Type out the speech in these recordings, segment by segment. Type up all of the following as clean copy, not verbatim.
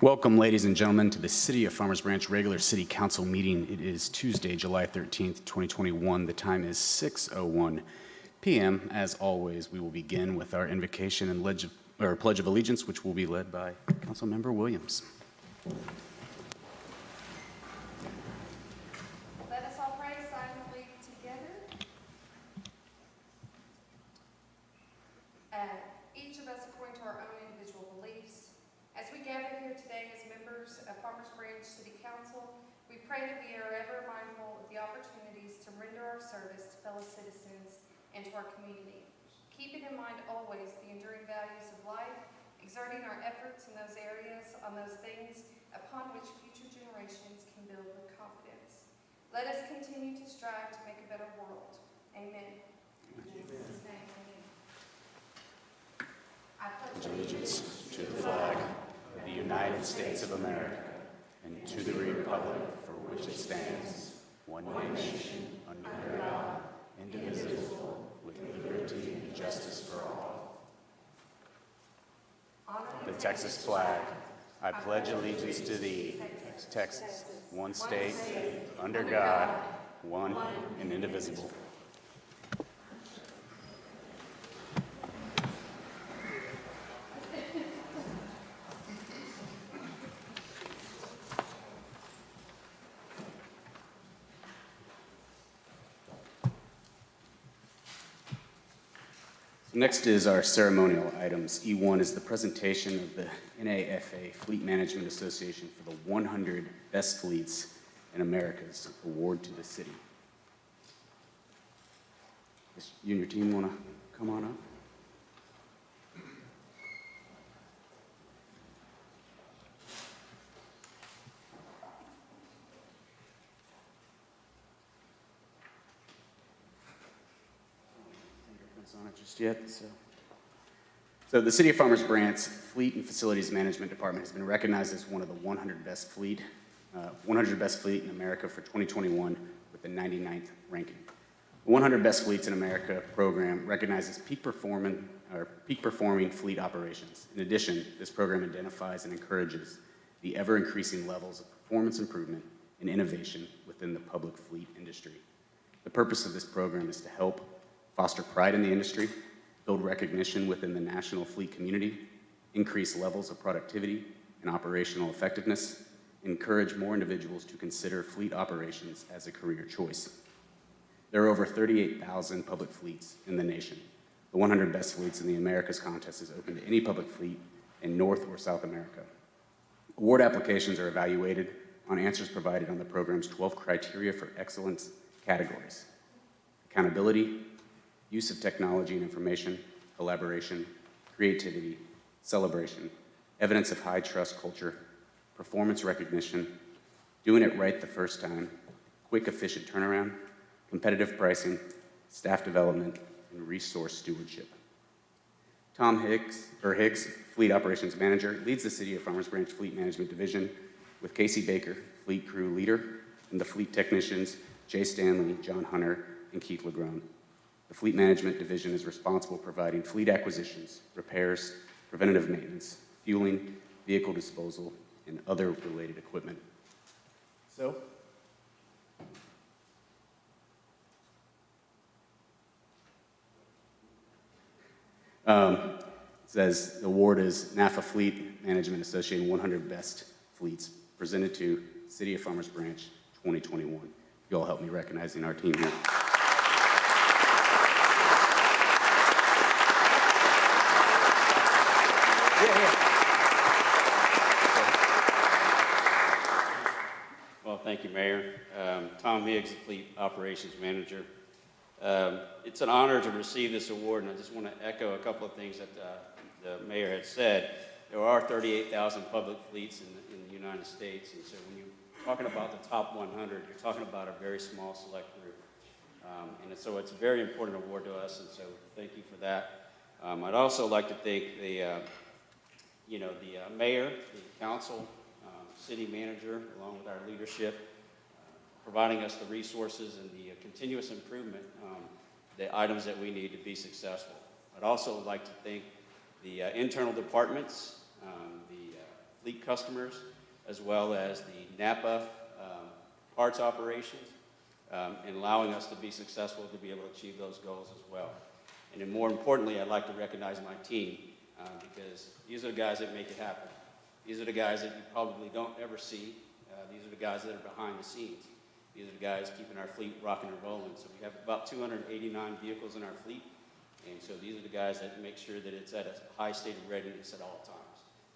Welcome, ladies and gentlemen, to the City of Farmers Branch regular City Council meeting. It is Tuesday, July 13th, 2021. The time is 6:01 p.m. As always, we will begin with our invocation and Pledge of Allegiance, which will be led by Councilmember Williams. Let us all pray silently together. Each of us according to our own individual beliefs. As we gather here today as members of Farmers Branch City Council, we pray that we are ever mindful of the opportunities to render our service to fellow citizens and to our community. Keeping in mind always the enduring values of life, exerting our efforts in those areas on those things upon which future generations can build with confidence. Let us continue to strive to make a better world. Amen. In Jesus' name, amen. I pledge Allegiance to the flag of the United States of America and to the republic for which it stands, one nation, under God, indivisible, with liberty and justice for all. The Texas flag. I pledge allegiance to thee, Texas, one state, under God, one and indivisible. Next is our ceremonial items. E1 is the presentation of the NAFA Fleet Management Association for the 100 Best Fleets in America's award to the city. You and your team want to come on up? On it just yet. So the City of Farmers Branch Fleet and Facilities Management Department has been recognized as one of the 100 best fleet in America for 2021 with the 99th ranking. The 100 Best Fleets in America program recognizes peak performing fleet operations. In addition, this program identifies and encourages the ever-increasing levels of performance improvement and innovation within the public fleet industry. The purpose of this program is to help foster pride in the industry, build recognition within the national fleet community, increase levels of productivity and operational effectiveness, encourage more individuals to consider fleet operations as a career choice. There are over 38,000 public fleets in the nation. The 100 Best Fleets in the Americas contest is open to any public fleet in North or South America. Award applications are evaluated on answers provided on the program's 12 criteria for excellence categories: accountability, use of technology and information, collaboration, creativity, celebration, evidence of high trust culture, performance recognition, doing it right the first time, quick, efficient turnaround, competitive pricing, staff development, and resource stewardship. Tom Hicks, Fleet Operations Manager, leads the City of Farmers Branch Fleet Management Division with Casey Baker, Fleet Crew Leader, and the Fleet Technicians, Jay Stanley, John Hunter, and Keith Legrone. The Fleet Management Division is responsible for providing fleet acquisitions, repairs, preventative maintenance, fueling, vehicle disposal, and other related equipment. So, it says the award is NAFA Fleet Management Association 100 Best Fleets, presented to City of Farmers Branch 2021. You all help me recognizing our team here. Well, thank you, Mayor. Tom Higgs, Fleet Operations Manager. It's an honor to receive this award, and I just want to echo a couple of things that the Mayor had said. There are 38,000 public fleets in the United States, and so when you're talking about the top 100, you're talking about a very small select group. And so it's a very important award to us, and so thank you for that. I'd also like to thank the Mayor, the Council, City Manager, along with our leadership, providing us the resources and the continuous improvement, the items that we need to be successful. I'd also like to thank the internal departments, the fleet customers, as well as the Napa parts operations, and allowing us to be successful to be able to achieve those goals as well. And then more importantly, I'd like to recognize my team, because these are the guys that make it happen. These are the guys that you probably don't ever see. These are the guys that are behind the scenes. These are the guys keeping our fleet rocking and rolling. So we have about 289 vehicles in our fleet, and so these are the guys that make sure that it's at a high state of readiness at all times.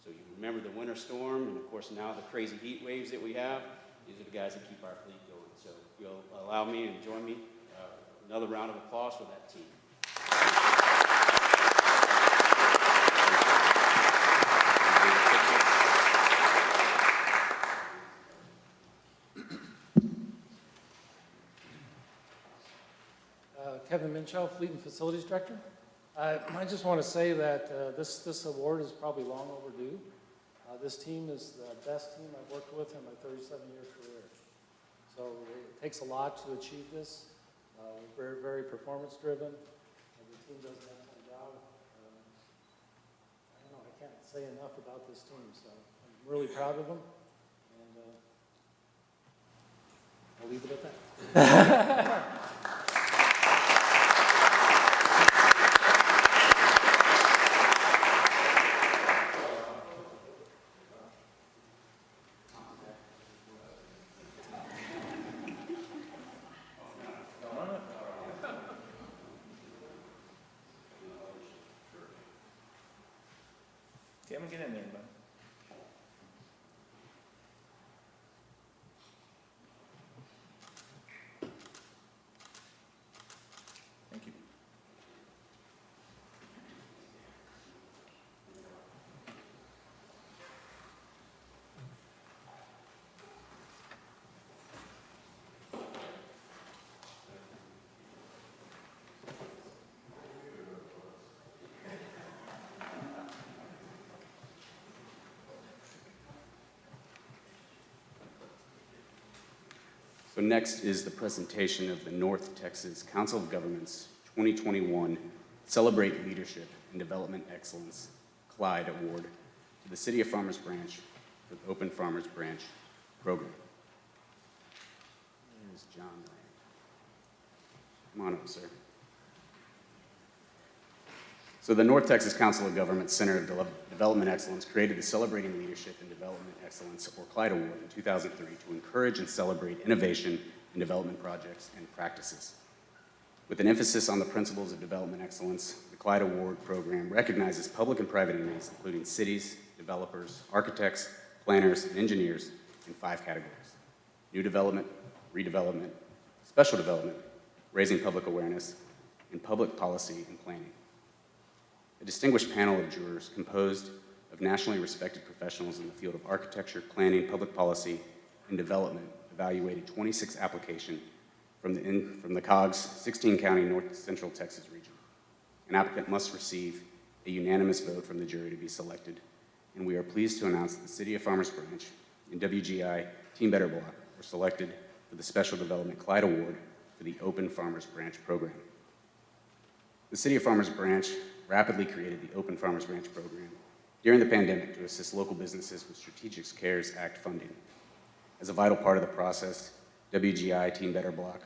So you remember the winter storm, and of course now the crazy heat waves that we have. These are the guys that keep our fleet going. So if you'll allow me and join me, another round of applause for that team. Kevin Minchow, Fleet and Facilities Director. I just want to say that this award is probably long overdue. This team is the best team I've worked with in my 37-year career. So it takes a lot to achieve this. We're very, very performance-driven. The team does an excellent job. I don't know, I can't say enough about this team, so I'm really proud of them. And I'll leave it at that. Tim, get in there, bud. Thank you. So next is the presentation of the North Texas Council of Governments 2021 Celebrate Leadership and Development Excellence Clyde Award to the City of Farmers Branch for the Open Farmers Branch program. There's John Land. Come on up, sir. So the North Texas Council of Governments Center of Development Excellence created the Celebrating Leadership and Development Excellence, or Clyde Award, in 2003 to encourage and celebrate innovation in development projects and practices. With an emphasis on the principles of development excellence, the Clyde Award program recognizes public and private entities, including cities, developers, architects, planners, and engineers in 5 categories: new development, redevelopment, special development, raising public awareness, and public policy and planning. A distinguished panel of jurors composed of nationally respected professionals in the field of architecture, planning, public policy, and development evaluated 26 applications from the COG's 16-county North Central Texas region. An applicant must receive a unanimous vote from the jury to be selected, and we are pleased to announce that the City of Farmers Branch and WGI Team Better Block were selected for the Special Development Clyde Award for the Open Farmers Branch program. The City of Farmers Branch rapidly created the Open Farmers Branch program during the pandemic to assist local businesses with Strategic CARES Act funding. As a vital part of the process, WGI Team Better Block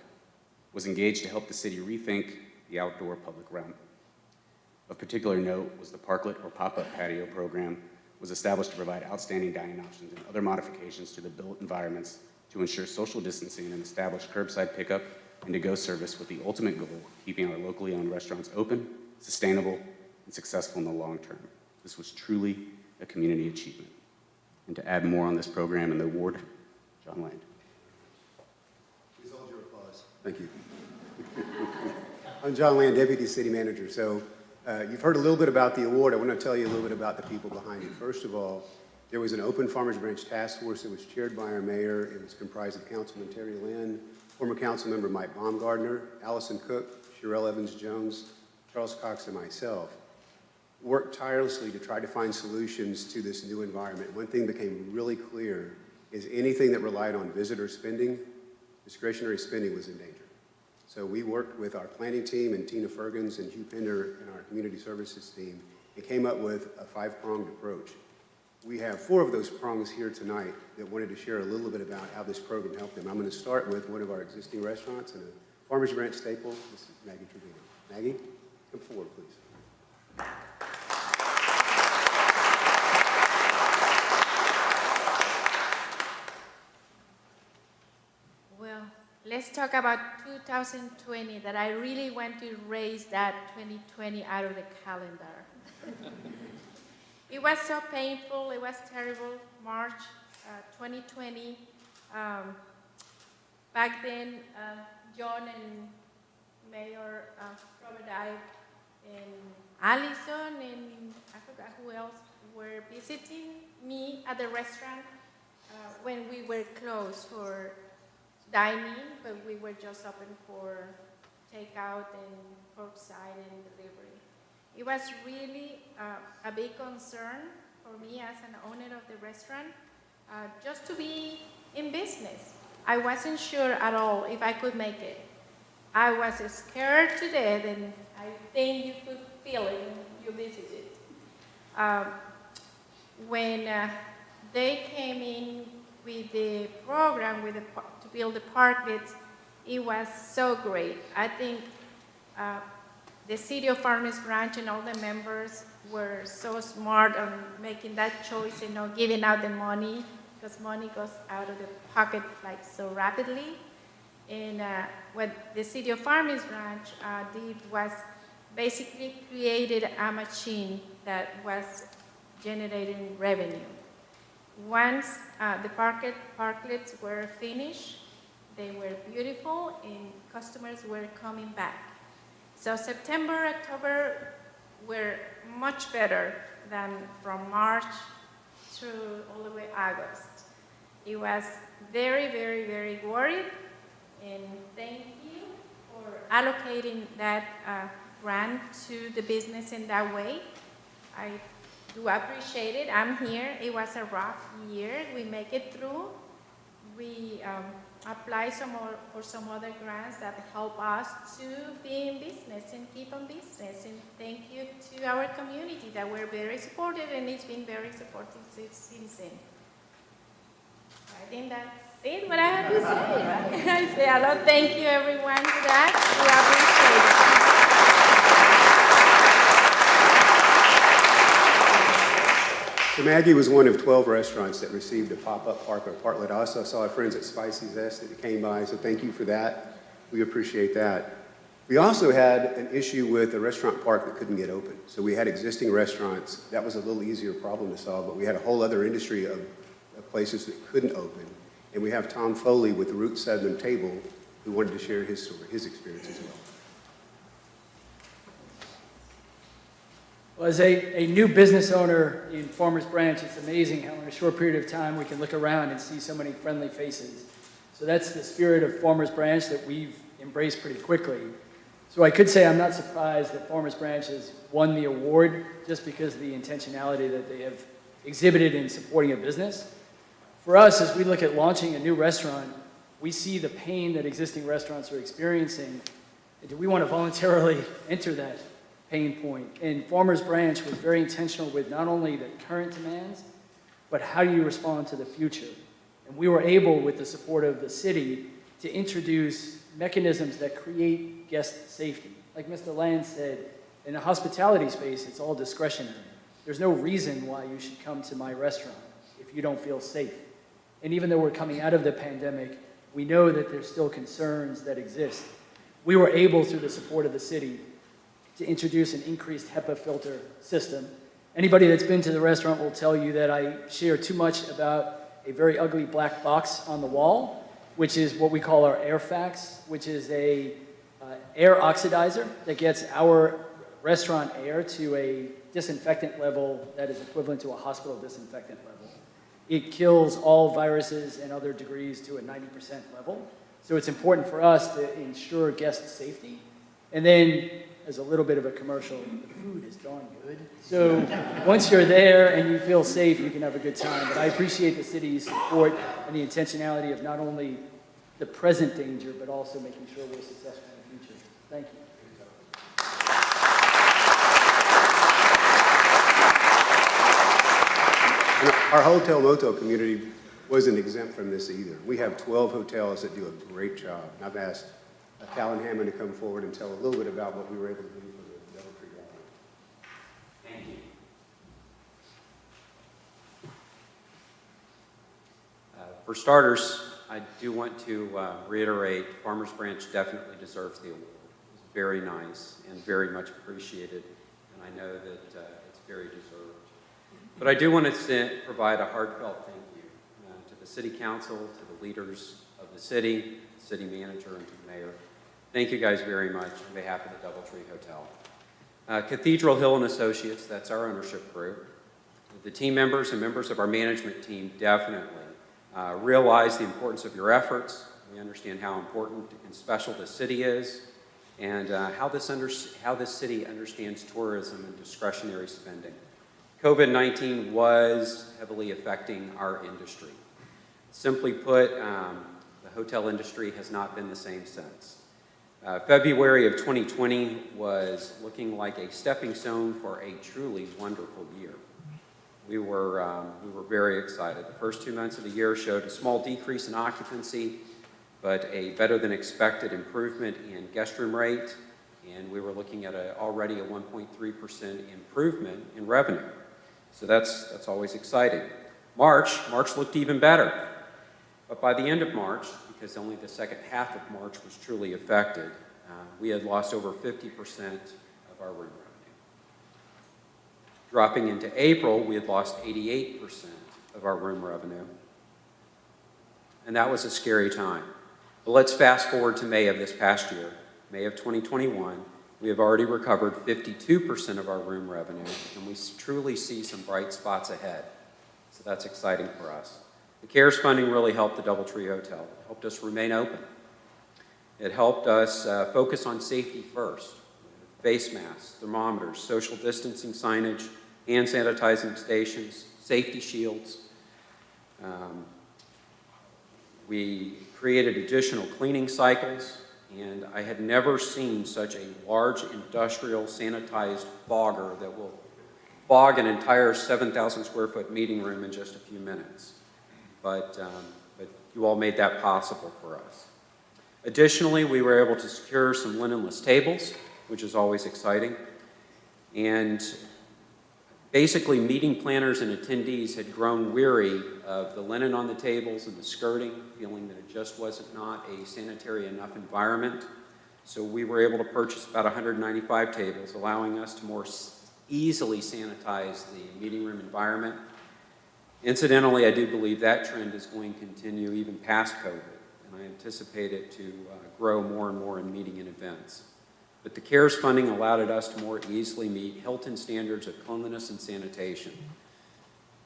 was engaged to help the city rethink the outdoor public realm. Of particular note was the Parklet or Pop-Up Patio program was established to provide outstanding dining options and other modifications to the built environments to ensure social distancing and establish curbside pickup and to-go service with the ultimate goal of keeping our locally owned restaurants open, sustainable, and successful in the long term. This was truly a community achievement. And to add more on this program and the award, John Land. Please hold your applause. Thank you. I'm John Land, Deputy City Manager. So you've heard a little bit about the award. I want to tell you a little bit about the people behind it. First of all, there was an Open Farmers Branch task force that was chaired by our mayor. It was comprised of Councilman Terry Lynn, former council member Mike Baumgardner, Allison Cook, Sherelle Evans-Jones, Charles Cox, and myself. Worked tirelessly to try to find solutions to this new environment. One thing became really clear is anything that relied on visitor spending, discretionary spending, was in danger. So we worked with our planning team and Tina Fergens and Hugh Pender and our community services team and came up with a 5-pronged approach. We have 4 of those prongs here tonight that wanted to share a little bit about how this program helped them. I'm going to start with one of our existing restaurants and a Farmers Branch staple. This is Maggie Trevino. Maggie, come forward, please. Well, let's talk about 2020, that I really want to erase that 2020 out of the calendar. It was so painful, it was terrible, March 2020. Back then, John and Mayor Robert Ive and Allison and I forgot who else were visiting me at the restaurant when we were closed for dining, but we were just open for takeout and curbside and delivery. It was really a big concern for me as an owner of the restaurant, just to be in business. I wasn't sure at all if I could make it. I was scared to death, and I think you could feel it when you visited. When they came in with the program to build the parklets, it was so great. I think the City of Farmers Branch and all the members were so smart on making that choice and not giving out the money, because money goes out of the pocket like so rapidly. And what the City of Farmers Branch did was basically created a machine that was generating revenue. Once the parklets were finished, they were beautiful and customers were coming back. So September, October were much better than from March through all the way August. It was very, very, very worried, and thank you for allocating that grant to the business in that way. I do appreciate it. I'm here. It was a rough year. We make it through. We apply for some other grants that help us to be in business and keep on business. And thank you to our community that were very supportive, and it's been very supportive since then. I think that's it, what I have to say. Right? I say a lot. Thank you, everyone, for that. We appreciate it. So Maggie was one of 12 restaurants that received a pop-up park or partlet. I also saw our friends at Spicy Zest that came by, so thank you for that. We appreciate that. We also had an issue with a restaurant park that couldn't get open. So we had existing restaurants. That was a little easier problem to solve, but we had a whole other industry of places that couldn't open. And we have Tom Foley with the Route 7 table who wanted to share his story, his experience as well. Well, as a new business owner in Farmers Branch, it's amazing how in a short period of time we can look around and see so many friendly faces. So that's the spirit of Farmers Branch that we've embraced pretty quickly. So I could say I'm not surprised that Farmers Branch has won the award just because of the intentionality that they have exhibited in supporting a business. For us, as we look at launching a new restaurant, we see the pain that existing restaurants are experiencing, and do we want to voluntarily enter that pain point? And Farmers Branch was very intentional with not only the current demands, but how do you respond to the future? And we were able, with the support of the city, to introduce mechanisms that create guest safety. Like Mr. Land said, in the hospitality space, it's all discretionary. There's no reason why you should come to my restaurant if you don't feel safe. And even though we're coming out of the pandemic, we know that there's still concerns that exist. We were able, through the support of the city, to introduce an increased HEPA filter system. Anybody that's been to the restaurant will tell you that I share too much about a very ugly black box on the wall, which is what we call our air fax, which is a air oxidizer that gets our restaurant air to a disinfectant level that is equivalent to a hospital disinfectant level. It kills all viruses and other degrees to a 90% level. So it's important for us to ensure guest safety. And then, as a little bit of a commercial, the food is darn good. So once you're there and you feel safe, you can have a good time. But I appreciate the city's support and the intentionality of not only the present danger, but also making sure we're successful in the future. Thank you. our hotel motel community wasn't exempt from this either. We have 12 hotels that do a great job. And I've asked Callan Hammond to come forward and tell a little bit about what we were able to do for the DoubleTree Garden. Thank you. For starters, I do want to reiterate Farmers Branch definitely deserves the award. It's very nice and very much appreciated, and I know that it's very deserved. But I do want to provide a heartfelt thank you to the City Council, to the leaders of the city manager, and to the mayor. Thank you guys very much on behalf of the DoubleTree Hotel. Cathedral Hill and Associates, that's our ownership group. The team members and members of our management team definitely realize the importance of your efforts. We understand how important and special this city is, and how this city understands tourism and discretionary spending. COVID-19 was heavily affecting our industry. Simply put, the hotel industry has not been the same since. February of 2020 was looking like a stepping stone for a truly wonderful year. We were very excited. The first 2 months of the year showed a small decrease in occupancy, but a better than expected improvement in guest room rate, and we were looking at already a 1.3% improvement in revenue. So that's always exciting. March looked even better, but by the end of March, because only the second half of March was truly affected, we had lost over 50% of our room revenue. Dropping into April, we had lost 88% of our room revenue. And that was a scary time. But let's fast forward to May of this past year, May of 2021. We have already recovered 52% of our room revenue, and we truly see some bright spots ahead. So that's exciting for us. The CARES funding really helped the DoubleTree Hotel. It helped us remain open. It helped us focus on safety first. Face masks, thermometers, social distancing signage, hand sanitizing stations, safety shields. We created additional cleaning cycles, and I had never seen such a large industrial sanitized fogger that will fog an entire 7,000 square foot meeting room in just a few minutes. But you all made that possible for us. Additionally, we were able to secure some linenless tables, which is always exciting. And basically, meeting planners and attendees had grown weary of the linen on the tables and the skirting, feeling that it just wasn't not a sanitary enough environment. So we were able to purchase about 195 tables, allowing us to more easily sanitize the meeting room environment. Incidentally, I do believe that trend is going to continue even past COVID, and I anticipate it to grow more and more in meeting and events. But the CARES funding allowed us to more easily meet Hilton standards of cleanliness and sanitation.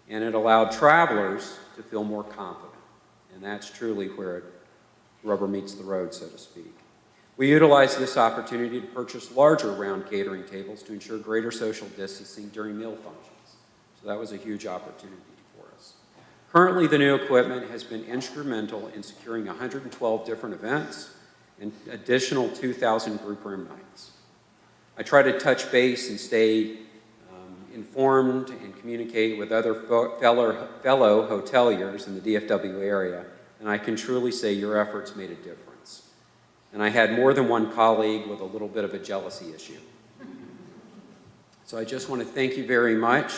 And it allowed travelers to feel more confident. And that's truly where rubber meets the road, so to speak. We utilized this opportunity to purchase larger round catering tables to ensure greater social distancing during meal functions. So that was a huge opportunity for us. Currently, the new equipment has been instrumental in securing 112 different events and additional 2,000 group room nights. I try to touch base and stay informed and communicate with other fellow hoteliers in the DFW area, and I can truly say your efforts made a difference. And I had more than one colleague with a little bit of a jealousy issue. So I just want to thank you very much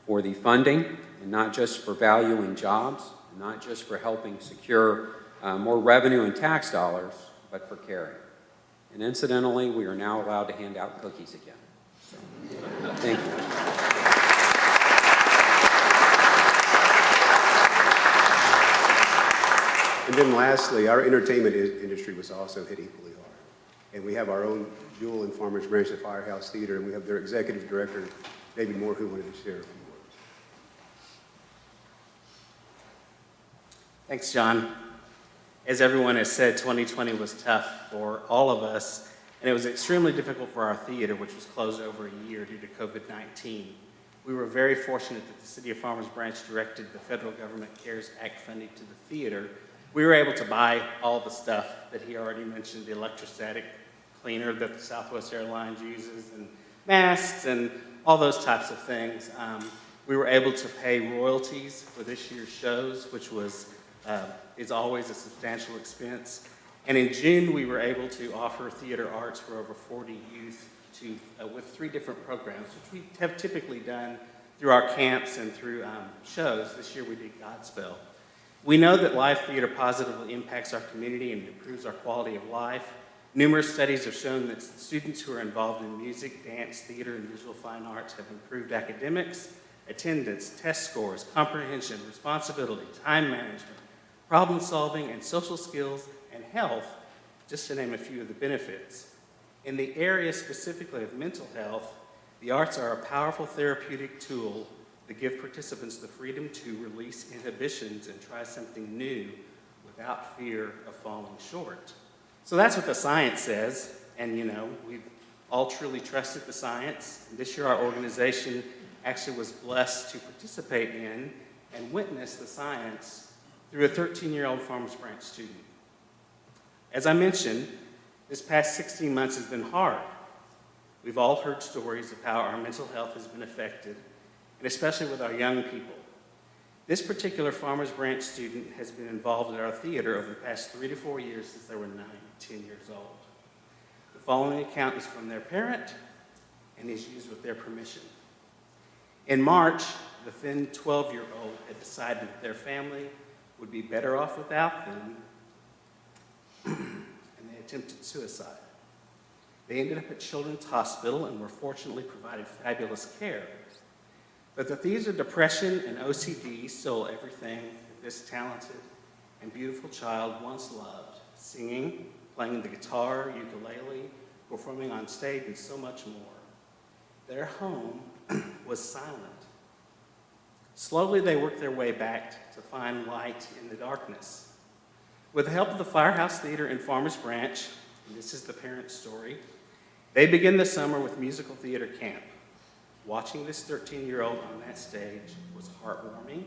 for the funding, and not just for valuing jobs, and not just for helping secure more revenue and tax dollars, but for caring. And incidentally, we are now allowed to hand out cookies again. So, thank you. And then lastly, our entertainment industry was also hit equally hard. And we have our own jewel in Farmers Branch, the Firehouse Theater, and we have their executive director, David Moore, who wanted to share a few words. Thanks, John. As everyone has said, 2020 was tough for all of us, and it was extremely difficult for our theater, which was closed over a year due to COVID-19. We were very fortunate that the City of Farmers Branch directed the federal government CARES Act funding to the theater. We were able to buy all the stuff that he already mentioned, the electrostatic cleaner that the Southwest Airlines uses, and masks, and all those types of things. We were able to pay royalties for this year's shows, which is always a substantial expense. And in June, we were able to offer theater arts for over 40 youth with 3 different programs, which we have typically done through our camps and through shows. This year we did Godspell. We know that live theater positively impacts our community and improves our quality of life. Numerous studies have shown that students who are involved in music, dance, theater, and visual fine arts have improved academics, attendance, test scores, comprehension, responsibility, time management, problem solving, and social skills and health, just to name a few of the benefits. In the area specifically of mental health, the arts are a powerful therapeutic tool that give participants the freedom to release inhibitions and try something new without fear of falling short. So that's what the science says, and we've all truly trusted the science. This year our organization actually was blessed to participate in and witness the science through a 13-year-old Farmers Branch student. As I mentioned, this past 16 months has been hard. We've all heard stories of how our mental health has been affected, and especially with our young people. This particular Farmers Branch student has been involved in our theater over the past 3 to 4 years since they were 9, 10 years old. The following account is from their parent and is used with their permission. In March, the thin 12-year-old had decided that their family would be better off without them, and they attempted suicide. They ended up at Children's Hospital and were fortunately provided fabulous care. But the thieves of depression and OCD stole everything that this talented and beautiful child once loved: singing, playing the guitar, ukulele, performing on stage, and so much more. Their home was silent. Slowly, they worked their way back to find light in the darkness. With the help of the Firehouse Theater in Farmers Branch, and this is the parent's story, they began the summer with musical theater camp. Watching this 13-year-old on that stage was heartwarming.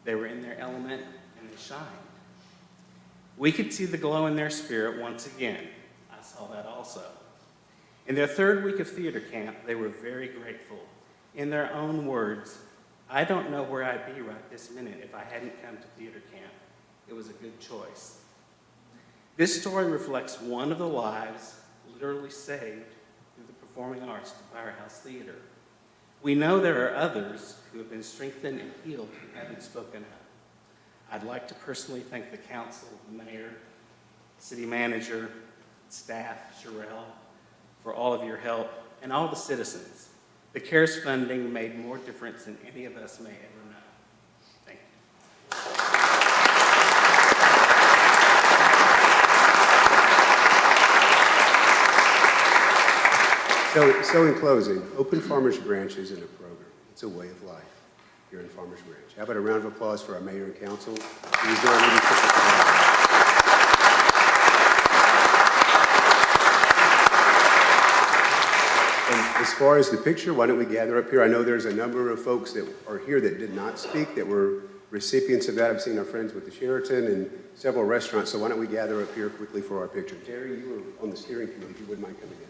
They were in their element and they shined. We could see the glow in their spirit once again. I saw that also. In their 3rd week of theater camp, they were very grateful. In their own words, "I don't know where I'd be right this minute if I hadn't come to theater camp. It was a good choice." This story reflects one of the lives literally saved through the performing arts at the Firehouse Theater. We know there are others who have been strengthened and healed who haven't spoken up. I'd like to personally thank the council, the mayor, city manager, staff, Sherelle, for all of your help, and all the citizens. The CARES funding made more difference than any of us may ever know. Thank you. So in closing, Open Farmers Branch isn't a program. It's a way of life here in Farmers Branch. How about a round of applause for our mayor and council? Who's there leading us. And as far as the picture, why don't we gather up here? I know there's a number of folks that are here that did not speak, that were recipients of that. I've seen our friends with the Sheraton and several restaurants, so why don't we gather up here quickly for our picture. Terry, you were on the steering committee, if you wouldn't mind coming in.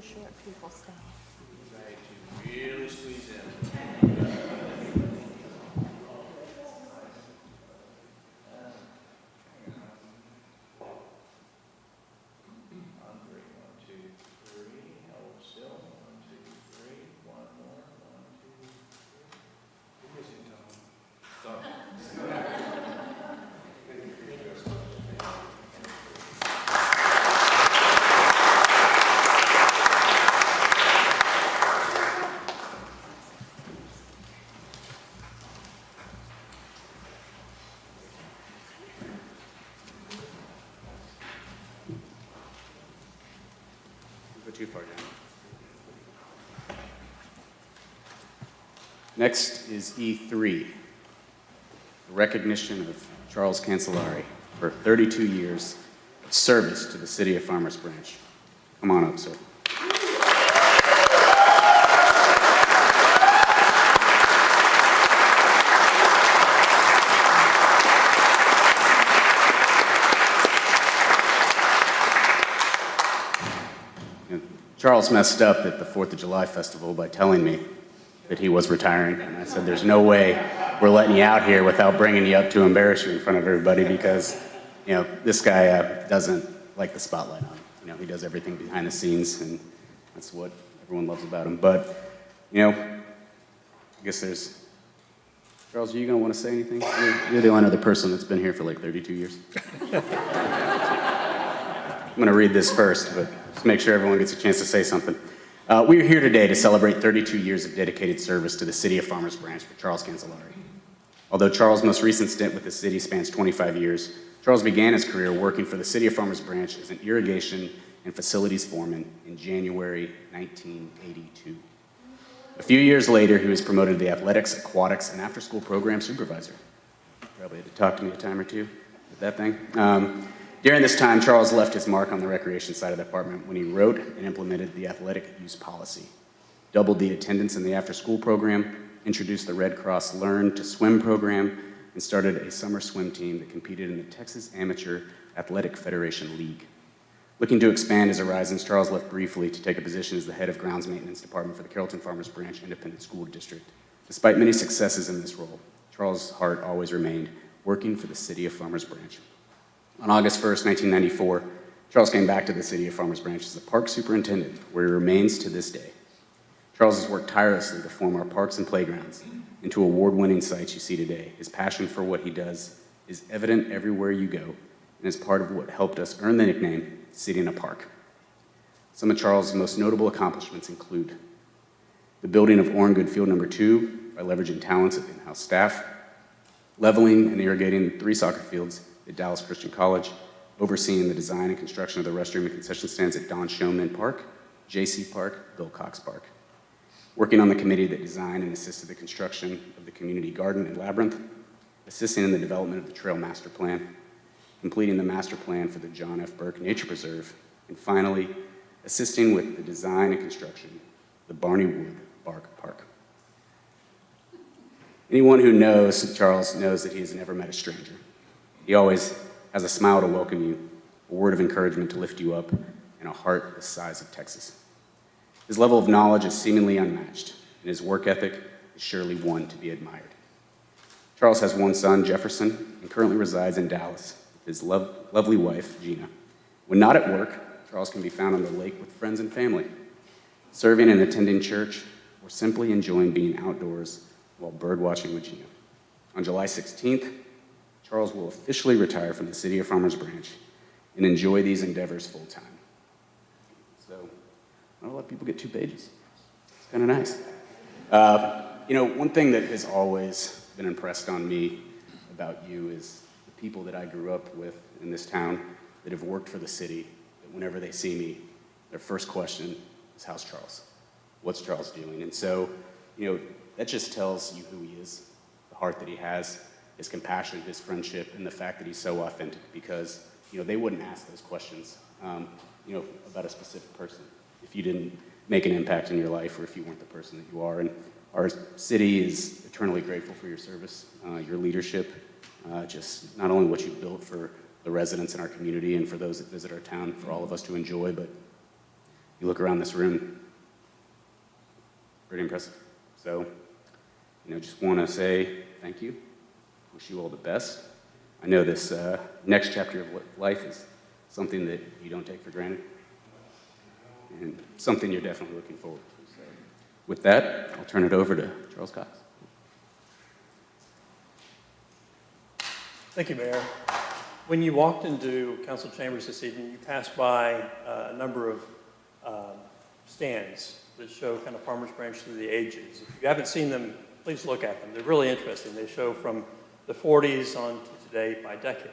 Short people stay. Really squeeze in. Too far down. Next is E3, the recognition of Charles Cancellari for 32 years of service to the city of Farmers Branch. Come on up, sir. Charles messed up at the 4th of July festival by telling me that he was retiring. And I said, there's no way we're letting you out here without bringing you up to embarrass you in front of everybody because, this guy doesn't like the spotlight on him. He does everything behind the scenes, and that's what everyone loves about him. But, I guess there's... Charles, are you going to want to say anything? You're the only other person that's been here for like 32 years. I'm going to read this first, but just make sure everyone gets a chance to say something. We are here today to celebrate 32 years of dedicated service to the city of Farmers Branch for Charles Cancellari. Although Charles' most recent stint with the city spans 25 years, Charles began his career working for the city of Farmers Branch as an irrigation and facilities foreman in January 1982. A few years later, he was promoted to the athletics, aquatics, and after-school program supervisor. Probably had to talk to me a time or two with that thing. During this time, Charles left his mark on the recreation side of the department when he wrote and implemented the athletic use policy, doubled the attendance in the after-school program, introduced the Red Cross Learn to Swim program, and started a summer swim team that competed in the Texas Amateur Athletic Federation League. Looking to expand his horizons, Charles left briefly to take a position as the head of grounds maintenance department for the Carrollton Farmers Branch Independent School District. Despite many successes in this role, Charles' heart always remained working for the city of Farmers Branch. On August 1st, 1994, Charles came back to the city of Farmers Branch as the park superintendent, where he remains to this day. Charles has worked tirelessly to form our parks and playgrounds into award-winning sites you see today. His passion for what he does is evident everywhere you go, and is part of what helped us earn the nickname City in a Park. Some of Charles' most notable accomplishments include the building of Orangood Field Number 2 by leveraging talents of in-house staff, leveling and irrigating 3 soccer fields at Dallas Christian College, overseeing the design and construction of the restroom and concession stands at Don Showman Park, J.C. Park, Bill Cox Park, working on the committee that designed and assisted the construction of the community garden and labyrinth, assisting in the development of the trail master plan, completing the master plan for the John F. Burke Nature Preserve, and finally, assisting with the design and construction of the Barney Wood Bark Park. Anyone who knows Charles knows that he has never met a stranger. He always has a smile to welcome you, a word of encouragement to lift you up, and a heart the size of Texas. His level of knowledge is seemingly unmatched, and his work ethic is surely one to be admired. Charles has one son, Jefferson, and currently resides in Dallas with his lovely wife, Gina. When not at work, Charles can be found on the lake with friends and family, serving and attending church, or simply enjoying being outdoors while bird watching with Gina. On July 16th, Charles will officially retire from the city of Farmers Branch and enjoy these endeavors full time. So, I don't let people get 2 pages. It's kind of nice. One thing that has always been impressed on me about you is the people that I grew up with in this town that have worked for the city, that whenever they see me, their first question is, how's Charles? What's Charles doing? And so, that just tells you who he is, the heart that he has, his compassion, his friendship, and the fact that he's so authentic because, they wouldn't ask those questions, about a specific person if you didn't make an impact in your life or if you weren't the person that you are. And our city is eternally grateful for your service, your leadership, just not only what you built for the residents in our community and for those that visit our town, for all of us to enjoy, but you look around this room, pretty impressive. So, just want to say thank you. Wish you all the best. I know this next chapter of life is something that you don't take for granted and something you're definitely looking forward to. So with that, I'll turn it over to Charles Cox. Thank you, Mayor. When you walked into council chambers this evening, you passed by a number of stands that show kind of Farmers Branch through the ages. If you haven't seen them, please look at them. They're really interesting. They show from the 40s on to today by decade.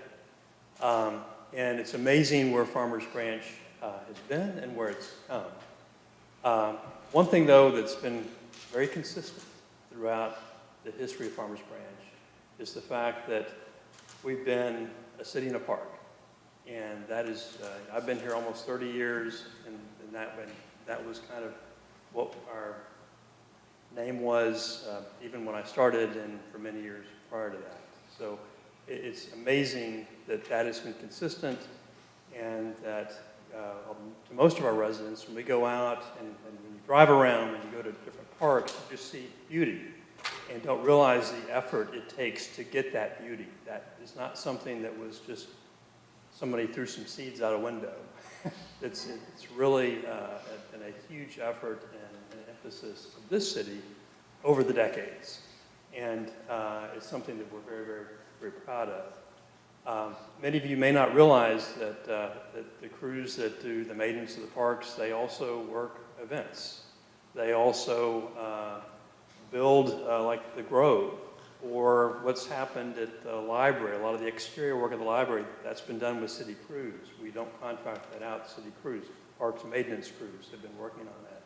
And it's amazing where Farmers Branch has been and where it's come. One thing, though, that's been very consistent throughout the history of Farmers Branch is the fact that we've been a city in a park. And that is, I've been here almost 30 years, and that was kind of what our name was, even when I started and for many years prior to that. So it's amazing that that has been consistent, and that to most of our residents, when we go out and when you drive around and you go to different parks, you just see beauty and don't realize the effort it takes to get that beauty. That is not something that was just somebody threw some seeds out a window. It's really a huge effort and an emphasis of this city over the decades. And it's something that we're very, very, very proud of. Many of you may not realize that, that the crews that do the maintenance of the parks, they also work events. They also build like the Grove, or what's happened at the library. A lot of the exterior work at the library, that's been done with city crews. We don't contract that out to city crews. Parks maintenance crews have been working on that.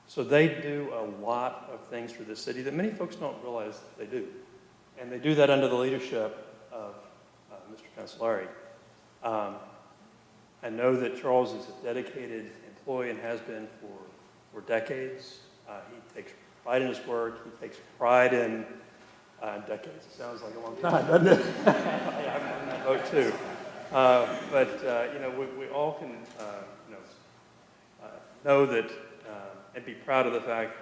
So they do a lot of things for the city that many folks don't realize they do. And they do that under the leadership of Mr. Cancellari. I know that Charles is a dedicated employee and has been for decades. He takes pride in his work. He takes pride in decades. It sounds like a long time, doesn't it? Yeah, I'm in that boat too. But you know, we all can know that and be proud of the fact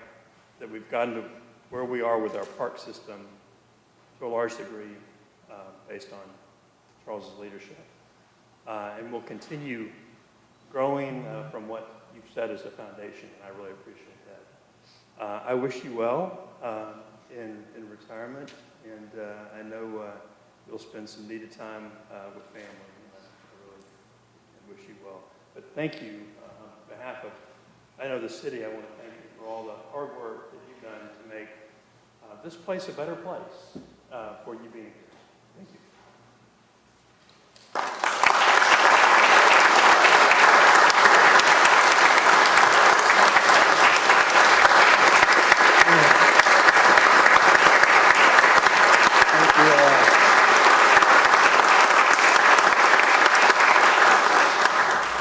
that we've gotten to where we are with our park system to a large degree based on Charles's leadership. And we'll continue growing from what you've set as a foundation, and I really appreciate that. I wish you well in retirement, and I know you'll spend some needed time with family. I really wish you well. But thank you on behalf of, I know the city, I want to thank you for all the hard work that you've done to make this place a better place for you being here. Thank you.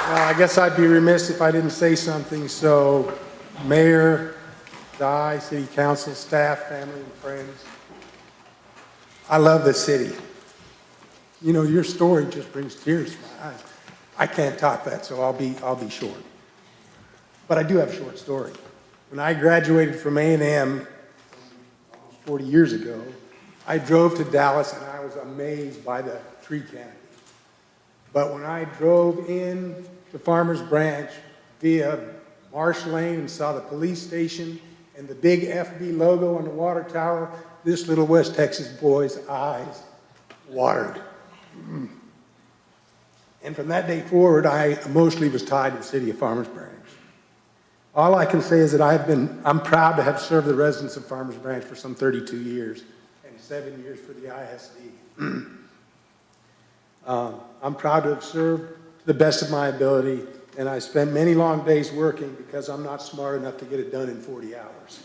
Well, I guess I'd be remiss if I didn't say something. So, Mayor, Di, City Council, staff, family, and friends, I love this city. You know, your story just brings tears to my eyes. I can't top that, so I'll be short. But I do have a short story. When I graduated from A&M almost 40 years ago, I drove to Dallas and I was amazed by the tree canopy. But when I drove in to Farmers Branch via Marsh Lane and saw the police station and the big FB logo on the water tower, this little West Texas boy's eyes watered. And from that day forward, I emotionally was tied to the city of Farmers Branch. All I can say is that I'm proud to have served the residents of Farmers Branch for some 32 years and 7 years for the ISD. I'm proud to have served to the best of my ability, and I spent many long days working because I'm not smart enough to get it done in 40 hours.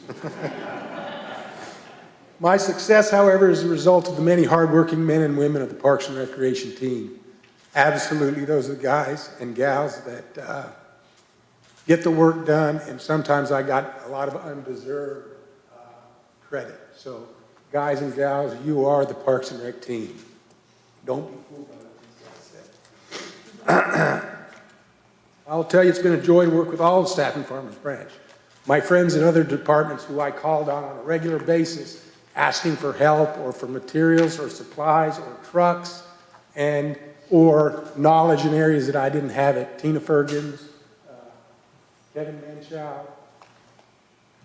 My success, however, is a result of the many hardworking men and women of the Parks and Recreation team. Absolutely, those are the guys and gals that get the work done, and sometimes I got a lot of undeserved credit. So, guys and gals, you are the Parks and Rec team. Don't be fooled by what these guys said. I'll tell you, it's been a joy to work with all the staff in Farmers Branch. My friends in other departments who I called on a regular basis, asking for help or for materials or supplies or trucks or knowledge in areas that I didn't have it. Tina Fergans, Kevin Manshaw,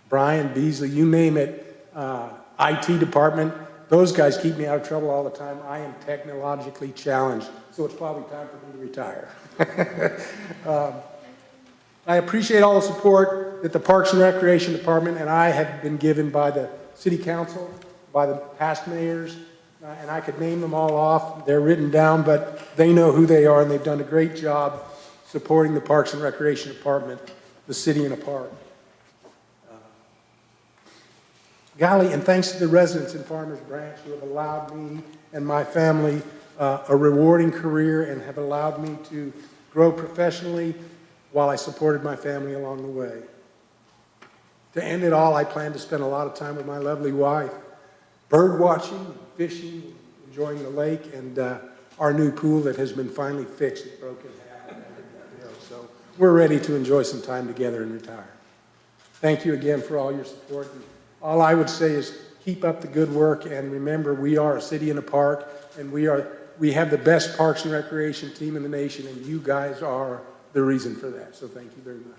Brian Beasley, you name it, IT department. Those guys keep me out of trouble all the time. I am technologically challenged, so it's probably time for me to retire. I appreciate all the support that the Parks and Recreation Department and I have been given by the City Council, by the past mayors, and I could name them all off. They're written down, but they know who they are, and they've done a great job supporting the Parks and Recreation Department, the city and a park. Golly, and thanks to the residents in Farmers Branch who have allowed me and my family a rewarding career and have allowed me to grow professionally while I supported my family along the way. To end it all, I plan to spend a lot of time with my lovely wife, bird watching, fishing, enjoying the lake, and our new pool that has been finally fixed. It broke in half. So we're ready to enjoy some time together and retire. Thank you again for all your support. And all I would say is keep up the good work, and remember, we are a city in a park, and we have the best parks and recreation team in the nation, and you guys are the reason for that. So thank you very much.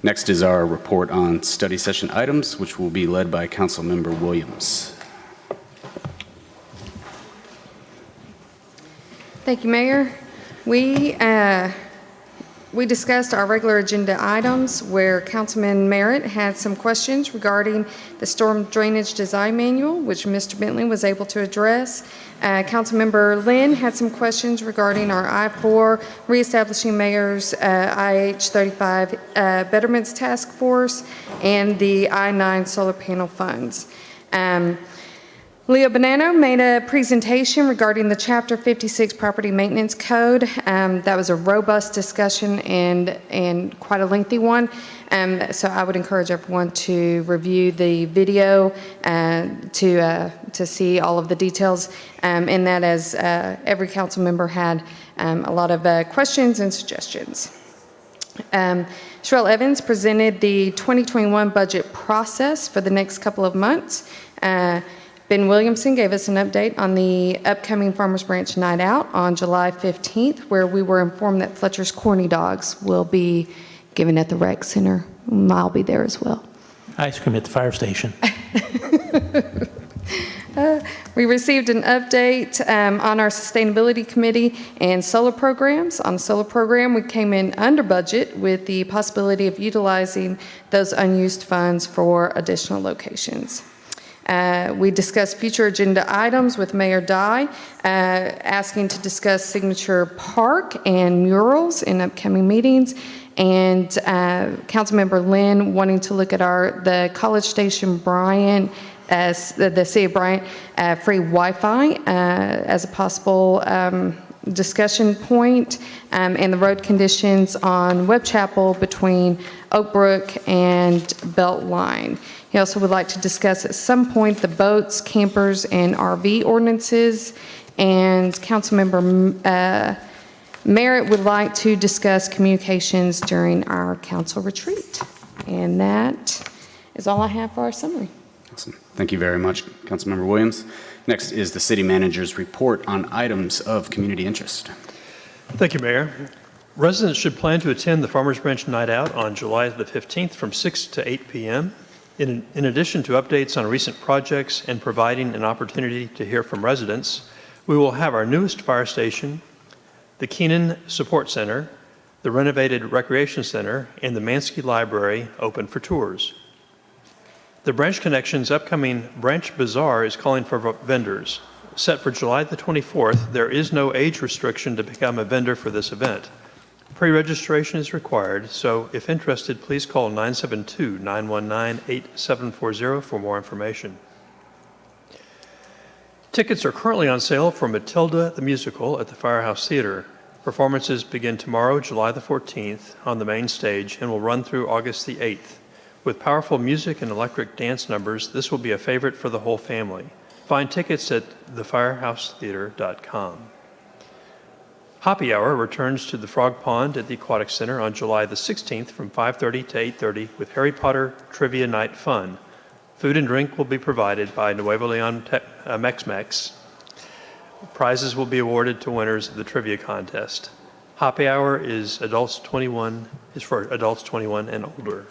Next is our report on study session items, which will be led by Councilmember Williams. Thank you, Mayor. We discussed our regular agenda items where Councilman Merritt had some questions regarding the storm drainage design manual, which Mr. Bentley was able to address. Councilmember Lynn had some questions regarding our I-4 reestablishing mayor's IH-35 Betterments Task Force and the I-9 solar panel funds. Leo Bonanno made a presentation regarding the Chapter 56 Property Maintenance Code. That was a robust discussion and quite a lengthy one. So I would encourage everyone to review the video to see all of the details in that, as every council member had a lot of questions and suggestions. Sherelle Evans presented the 2021 budget process for the next couple of months. Ben Williamson gave us an update on the upcoming Farmers Branch Night Out on July 15th, where we were informed that Fletcher's Corny Dogs will be given at the rec center. I'll be there as well. Ice cream at the fire station. We received an update on our sustainability committee and solar programs. On the solar program, we came in under budget with the possibility of utilizing those unused funds for additional locations. We discussed future agenda items with Mayor Dye, asking to discuss Signature Park and murals in upcoming meetings, and Councilmember Lynn wanting to look at the College Station Bryant, the City of Bryant free Wi-Fi as a possible discussion point, and the road conditions on Webb Chapel between Oak Brook and Beltline. He also would like to discuss at some point the boats, campers, and RV ordinances. And Councilmember Merritt would like to discuss communications during our council retreat. And that is all I have for our summary. Awesome. Thank you very much, Councilmember Williams. Next is the city manager's report on items of community interest. Thank you, Mayor. Residents should plan to attend the Farmers Branch Night Out on July the 15th from 6 to 8 p.m. In addition to updates on recent projects and providing an opportunity to hear from residents, we will have our newest fire station, the Keenan Support Center, the renovated Recreation Center, and the Mansky Library open for tours. The Branch Connections upcoming Branch Bazaar is calling for vendors. Set for July the 24th, there is no age restriction to become a vendor for this event. Pre-registration is required, so if interested, please call 972-919-8740 for more information. Tickets are currently on sale for Matilda the Musical at the Firehouse Theater. Performances begin tomorrow, July the 14th, on the main stage and will run through August the 8th. With powerful music and electric dance numbers, this will be a favorite for the whole family. Find tickets at thefirehousetheater.com. Happy Hour returns to the Frog Pond at the Aquatic Center on July the 16th from 5:30 to 8:30 with Harry Potter Trivia Night Fun. Food and drink will be provided by Nuevo Leon Mex-Mex. Prizes will be awarded to winners of the trivia contest. Happy Hour is for adults 21 and older.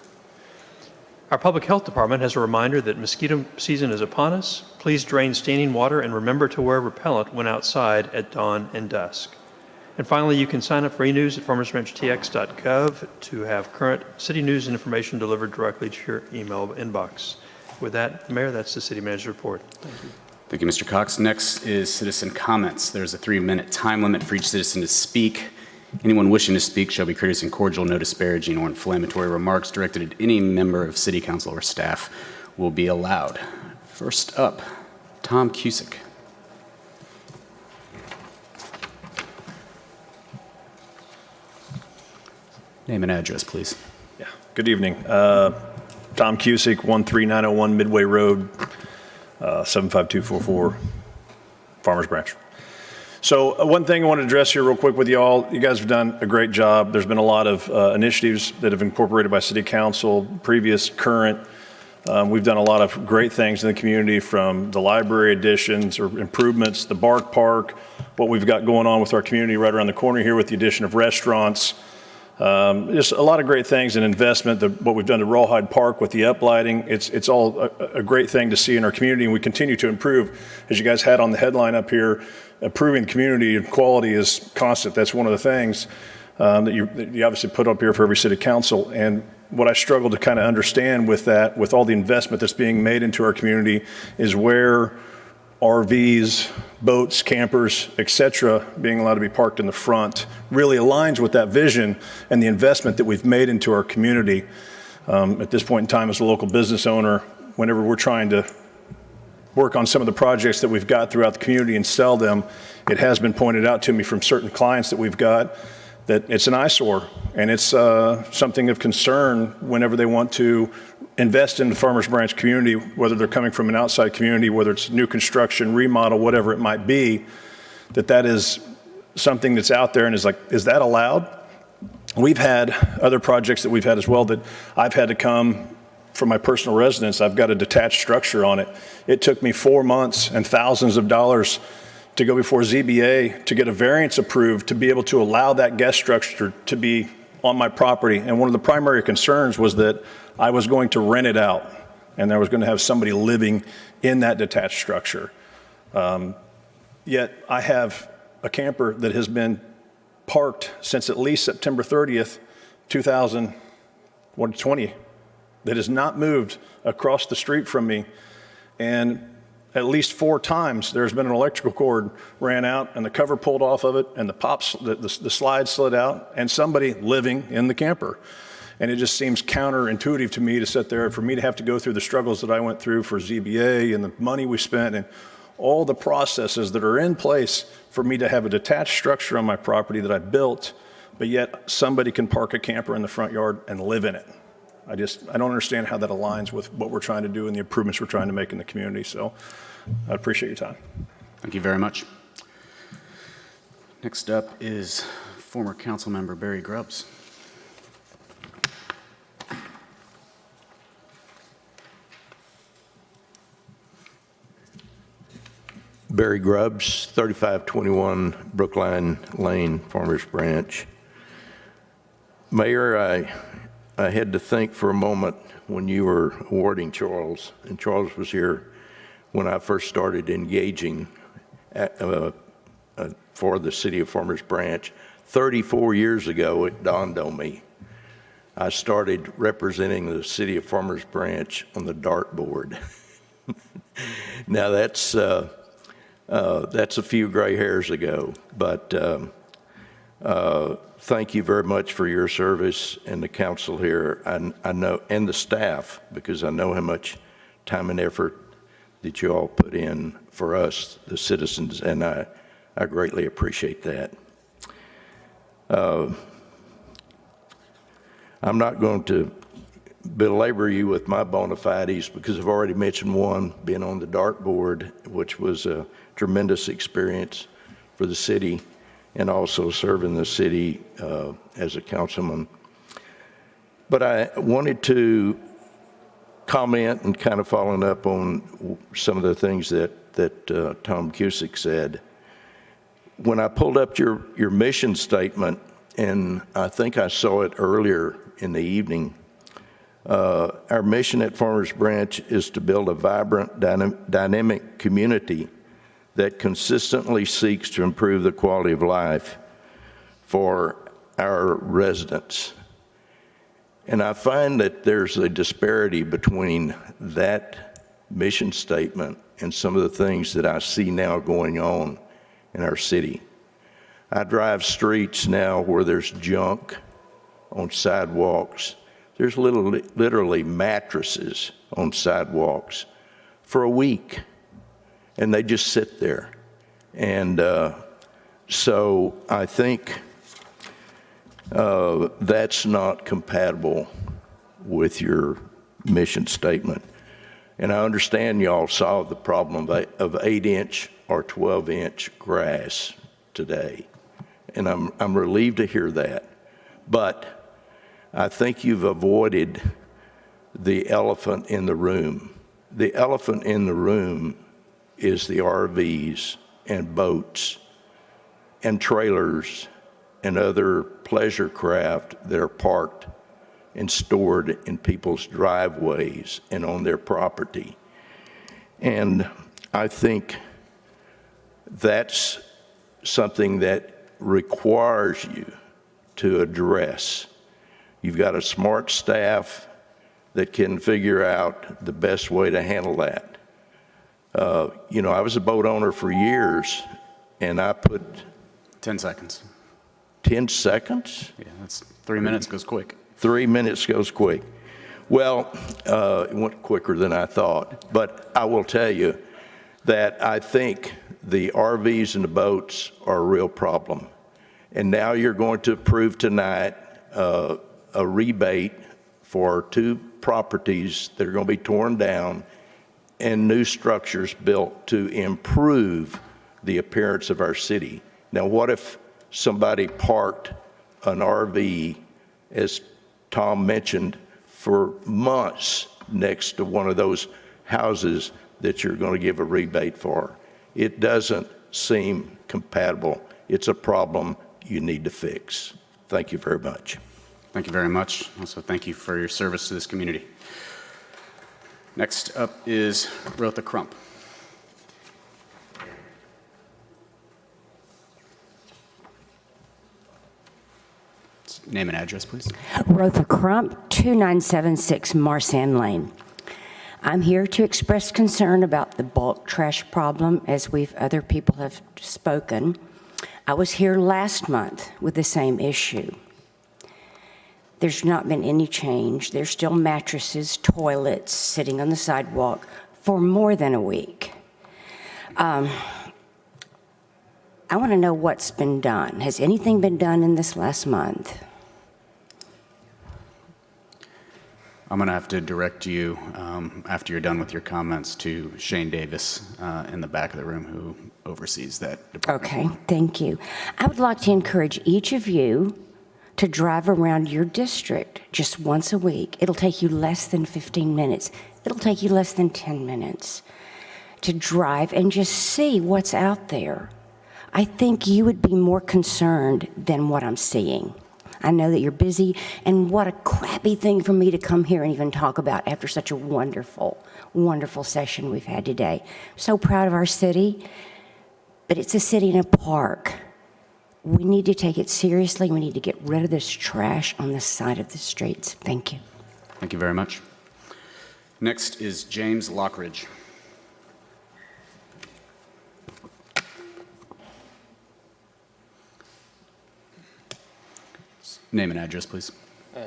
Our Public Health Department has a reminder that mosquito season is upon us. Please drain standing water and remember to wear repellent when outside at dawn and dusk. And finally, you can sign up for e-news at farmersbranchtx.gov to have current city news and information delivered directly to your email inbox. With that, Mayor, that's the City Manager's report. Thank you. Thank you, Mr. Cox. Next is citizen comments. There's a 3-minute time limit for each citizen to speak. Anyone wishing to speak shall be courteous and cordial. No disparaging or inflammatory remarks directed at any member of City Council or staff will be allowed. First up, Tom Cusick. Name and address, please. Yeah. Good evening. Tom Cusick, 13901 Midway Road, 75244, Farmers Branch. So one thing I want to address here real quick with you all, you guys have done a great job. There's been a lot of initiatives that have been incorporated by City Council, previous, current. We've done a lot of great things in the community, from the library additions or improvements, the Bark Park, what we've got going on with our community right around the corner here with the addition of restaurants. Just a lot of great things and investment, what we've done to Rawhide Park with the uplighting. It's all a great thing to see in our community, and we continue to improve. As you guys had on the headline up here, improving the community and quality is constant. That's one of the things that you obviously put up here for every city council. And what I struggle to kind of understand with that, with all the investment that's being made into our community, is where RVs, boats, campers, etc., being allowed to be parked in the front really aligns with that vision and the investment that we've made into our community. At this point in time, as a local business owner, whenever we're trying to work on some of the projects that we've got throughout the community and sell them, it has been pointed out to me from certain clients that we've got that it's an eyesore, and it's something of concern whenever they want to invest in the Farmers Branch community, whether they're coming from an outside community, whether it's new construction, remodel, whatever it might be, that is something that's out there and is like, is that allowed? We've had other projects that we've had as well that I've had to come from my personal residence. I've got a detached structure on it. It took me 4 months and thousands of dollars to go before ZBA to get a variance approved to be able to allow that guest structure to be on my property. And one of the primary concerns was that I was going to rent it out and I was going to have somebody living in that detached structure. Yet I have a camper that has been parked since at least September 30th, 2020, that has not moved across the street from me. And at least 4 times there's been an electrical cord ran out and the cover pulled off of it and the slide slid out and somebody living in the camper. And it just seems counterintuitive to me to sit there, for me to have to go through the struggles that I went through for ZBA and the money we spent and all the processes that are in place for me to have a detached structure on my property that I built, but yet somebody can park a camper in the front yard and live in it. I don't understand how that aligns with what we're trying to do and the improvements we're trying to make in the community. So I appreciate your time. Thank you very much. Next up is former council member Barry Grubbs. Barry Grubbs, 3521 Brookline Lane, Farmers Branch. Mayor, I had to think for a moment when you were awarding Charles, and Charles was here when I first started engaging for the city of Farmers Branch. 34 years ago, it dawned on me. I started representing the city of Farmers Branch on the dartboard. Now that's a few gray hairs ago, but thank you very much for your service and the council here. I know, and the staff, because I know how much time and effort that you all put in for us, the citizens, and I greatly appreciate that. I'm not going to belabor you with my bona fides because I've already mentioned one, being on the dartboard, which was a tremendous experience for the city, and also serving the city as a councilman. But I wanted to comment and kind of following up on some of the things that Tom Cusick said. When I pulled up your mission statement, and I think I saw it earlier in the evening, Our mission at Farmers Branch is to build a vibrant, dynamic community that consistently seeks to improve the quality of life for our residents. And I find that there's a disparity between that mission statement and some of the things that I see now going on in our city. I drive streets now where there's junk on sidewalks. There's literally mattresses on sidewalks for a week, and they just sit there. And so I think that's not compatible with your mission statement. And I understand y'all solved the problem of 8-inch or 12-inch grass today. And I'm relieved to hear that. But I think you've avoided the elephant in the room. The elephant in the room is the RVs and boats and trailers and other pleasure craft that are parked and stored in people's driveways and on their property. And I think that's something that requires you to address. You've got a smart staff that can figure out the best way to handle that. You know, I was a boat owner for years, and I put 10 seconds. 10 seconds? Yeah, that's 3 minutes goes quick. 3 minutes goes quick. Well, it went quicker than I thought. But I will tell you that I think the RVs and the boats are a real problem. And now you're going to approve tonight a rebate for 2 properties that are going to be torn down and new structures built to improve the appearance of our city. Now, what if somebody parked an RV, as Tom mentioned, for months next to one of those houses that you're going to give a rebate for? It doesn't seem compatible. It's a problem you need to fix. Thank you very much. Thank you very much. Also, thank you for your service to this community. Next up is Rotha Crump. Name and address, please. Rotha Crump, 2976 Marsan Lane. I'm here to express concern about the bulk trash problem, as other people have spoken. I was here last month with the same issue. There's not been any change. There's still mattresses, toilets sitting on the sidewalk for more than a week. I want to know what's been done. Has anything been done in this last month? I'm going to have to direct you, after you're done with your comments, to Shane Davis in the back of the room, who oversees that department. Okay, thank you. I would like to encourage each of you to drive around your district just once a week. It'll take you less than 15 minutes. It'll take you less than 10 minutes to drive and just see what's out there. I think you would be more concerned than what I'm seeing. I know that you're busy, and what a crappy thing for me to come here and even talk about after such a wonderful, wonderful session we've had today. So proud of our city, but it's a city in a park. We need to take it seriously. We need to get rid of this trash on the side of the streets. Thank you. Thank you very much. Next is James Lockridge. Name and address, please.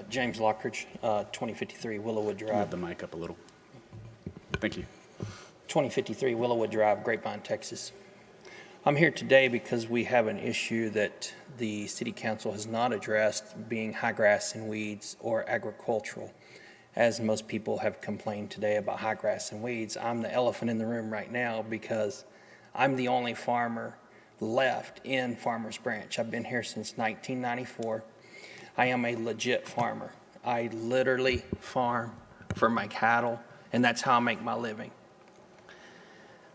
James Lockridge, 2053 Willowwood Drive. Move the mic up a little. Thank you. 2053 Willowwood Drive, Grapevine, Texas. I'm here today because we have an issue that the City Council has not addressed, being high grass and weeds or agricultural. As most people have complained today about high grass and weeds, I'm the elephant in the room right now because I'm the only farmer left in Farmers Branch. I've been here since 1994. I am a legit farmer. I literally farm for my cattle, and that's how I make my living.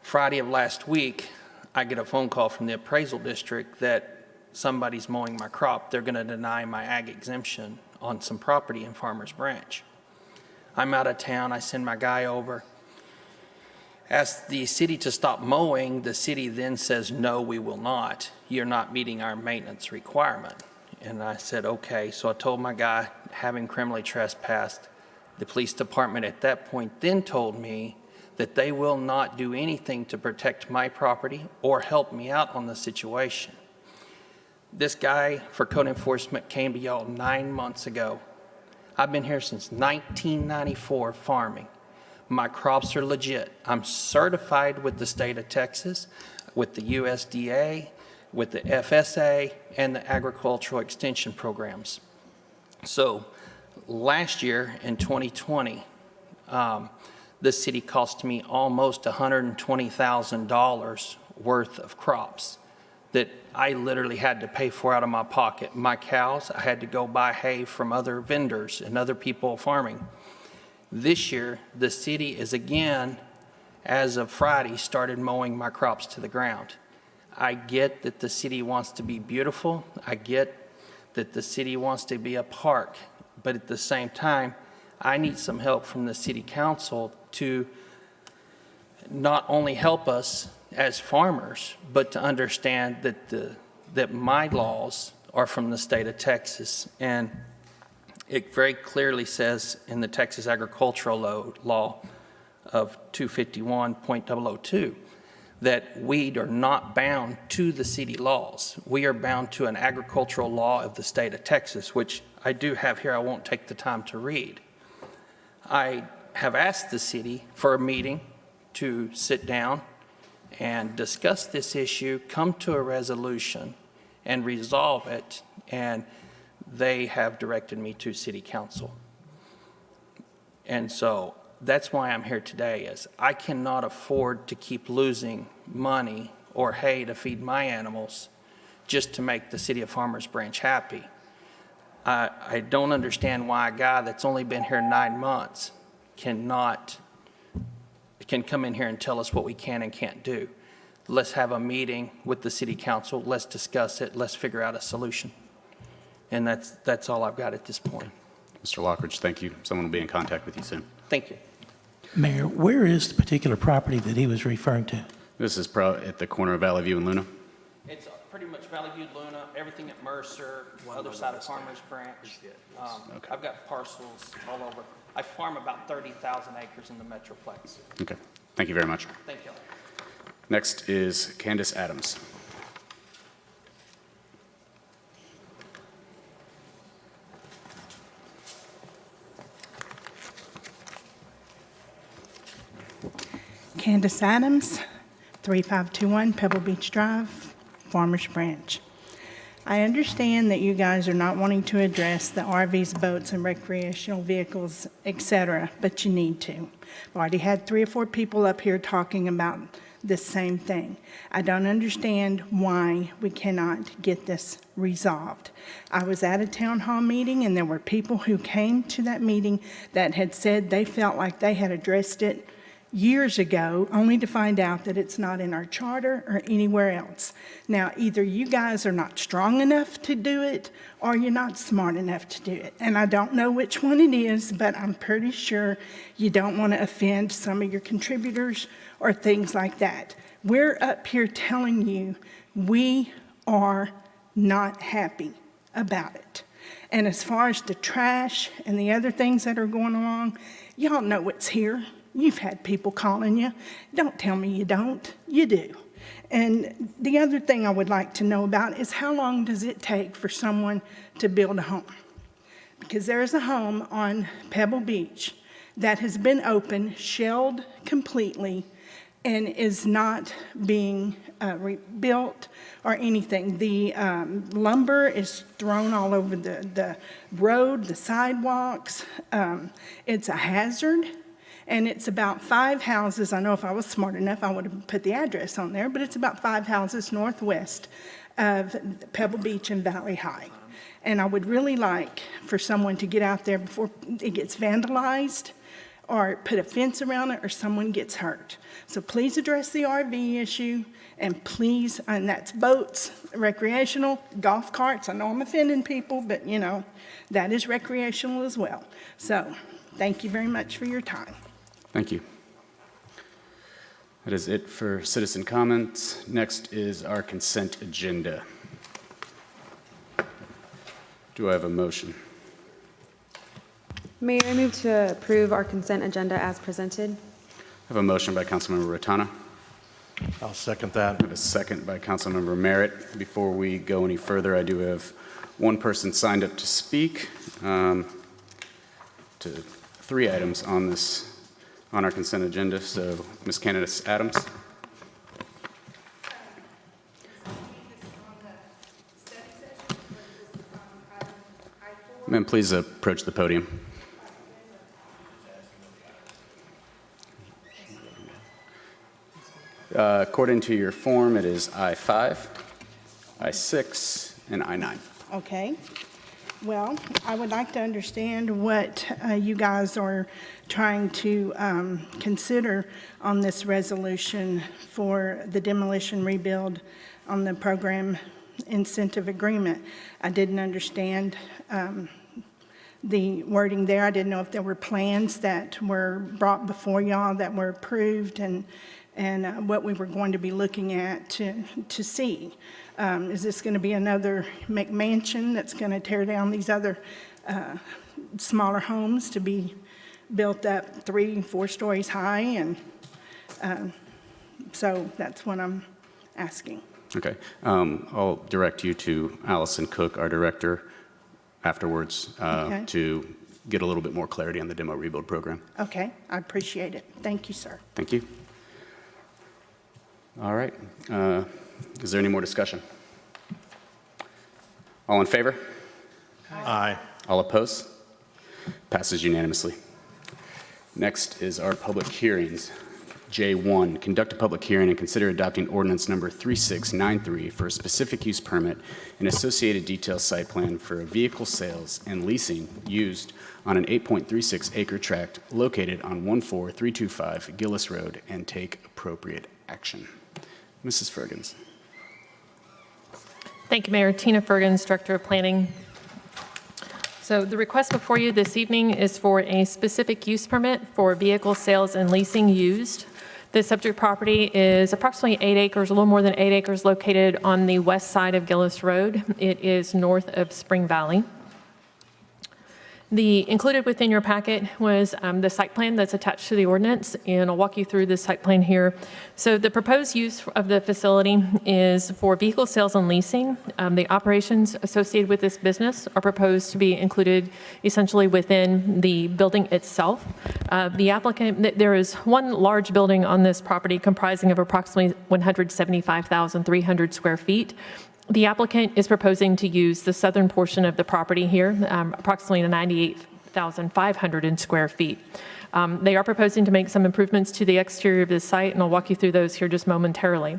Friday of last week, I get a phone call from the appraisal district that somebody's mowing my crop. They're going to deny my ag exemption on some property in Farmers Branch. I'm out of town, I send my guy over. Ask the city to stop mowing, the city then says, no, we will not. You're not meeting our maintenance requirement. And I said, okay. So I told my guy, having criminally trespassed, the police department at that point then told me that they will not do anything to protect my property or help me out on the situation. This guy for code enforcement came to y'all 9 months ago. I've been here since 1994 farming. My crops are legit. I'm certified with the state of Texas, with the USDA, with the FSA, and the agricultural extension programs. So last year in 2020, the city cost me almost $120,000 worth of crops that I literally had to pay for out of my pocket. My cows, I had to go buy hay from other vendors and other people farming. This year, the city is again, as of Friday, started mowing my crops to the ground. I get that the city wants to be beautiful. I get that the city wants to be a park. But at the same time, I need some help from the city council to not only help us as farmers, but to understand that my laws are from the state of Texas. And it very clearly says in the Texas agricultural law of 251.002 that we are not bound to the city laws. We are bound to an agricultural law of the state of Texas, which I do have here. I won't take the time to read. I have asked the city for a meeting to sit down and discuss this issue, come to a resolution, and resolve it, and they have directed me to city council. And so that's why I'm here today, is I cannot afford to keep losing money or hay to feed my animals just to make the city of Farmers Branch happy. I don't understand why a guy that's only been here 9 months can come in here and tell us what we can and can't do. Let's have a meeting with the city council. Let's discuss it. Let's figure out a solution. And that's all I've got at this point. Mr. Lockridge, thank you. Someone will be in contact with you soon. Thank you. Mayor, where is the particular property that he was referring to? This is at the corner of Valley View and Luna. It's pretty much Valley View, Luna, everything at Mercer, other side of Farmers Branch. Okay. I've got parcels all over. I farm about 30,000 acres in the Metroplex. Okay. Thank you very much. Thank you. Next is Candace Adams. Candace Adams, 3521 Pebble Beach Drive, Farmers Branch. I understand that you guys are not wanting to address the RVs, boats, and recreational vehicles, etc., but you need to. I've already had 3 or 4 people up here talking about the same thing. I don't understand why we cannot get this resolved. I was at a town hall meeting, and there were people who came to that meeting that had said they felt like they had addressed it years ago, only to find out that it's not in our charter or anywhere else. Now, either you guys are not strong enough to do it, or you're not smart enough to do it. And I don't know which one it is, but I'm pretty sure you don't want to offend some of your contributors or things like that. We're up here telling you we are not happy about it. And as far as the trash and the other things that are going along, y'all know what's here. You've had people calling you. Don't tell me you don't. You do. And the other thing I would like to know about is how long does it take for someone to build a home? Because there is a home on Pebble Beach that has been open, shelled completely, and is not being rebuilt or anything. The lumber is thrown all over the road, the sidewalks. It's a hazard. And it's about 5 houses. I know if I was smart enough, I would have put the address on there, but it's about 5 houses northwest of Pebble Beach and Valley High. And I would really like for someone to get out there before it gets vandalized or put a fence around it or someone gets hurt. So please address the RV issue, and please, and that's boats, recreational, golf carts. I know I'm offending people, but you know, that is recreational as well. So Thank you very much for your time. Thank you. That is it for citizen comments. Next is our consent agenda. Do I have a motion? Mayor, I move to approve our consent agenda as presented. I have a motion by Councilmember Ratana. I'll second that. I have a second by Councilmember Merritt. Before we go any further, I do have one person signed up to speak to 3 items on our consent agenda. So, Ms. Candace Adams. Ma'am, please approach the podium. According to your form, it is I-5, I-6, and I-9. Okay. Well, I would like to understand what you guys are trying to consider on this resolution for the demolition rebuild on the program incentive agreement. I didn't understand the wording there. I didn't know if there were plans that were brought before y'all that were approved and what we were going to be looking at to see. Is this going to be another McMansion that's going to tear down these other smaller homes to be built up 3 and 4 stories high? And so that's what I'm asking. Okay. I'll direct you to Allison Cook, our director, afterwards Okay. to get a little bit more clarity on the demo rebuild program. Okay, I appreciate it. Thank you, sir. Thank you. All right. Is there any more discussion? All in favor? Aye. All opposed? Passes unanimously. Next is our public hearings. J1, conduct a public hearing and consider adopting ordinance number 3693 for a specific use permit and associated detailed site plan for a vehicle sales and leasing used on an 8.36 acre tract located on 14325 Gillis Road and take appropriate action. Mrs. Fergens. Thank you, Mayor. Tina Fergens, Director of Planning. So the request before you this evening is for a specific use permit for vehicle sales and leasing used. The subject property is approximately 8 acres, a little more than 8 acres, located on the west side of Gillis Road. It is north of Spring Valley. Included within your packet was the site plan that's attached to the ordinance, and I'll walk you through the site plan here. So the proposed use of the facility is for vehicle sales and leasing. The operations associated with this business are proposed to be included essentially within the building itself. The applicant, there is one large building on this property comprising of approximately 175,300 square feet. The applicant is proposing to use the southern portion of the property here, approximately 98,500 square feet. They are proposing to make some improvements to the exterior of the site, and I'll walk you through those here just momentarily.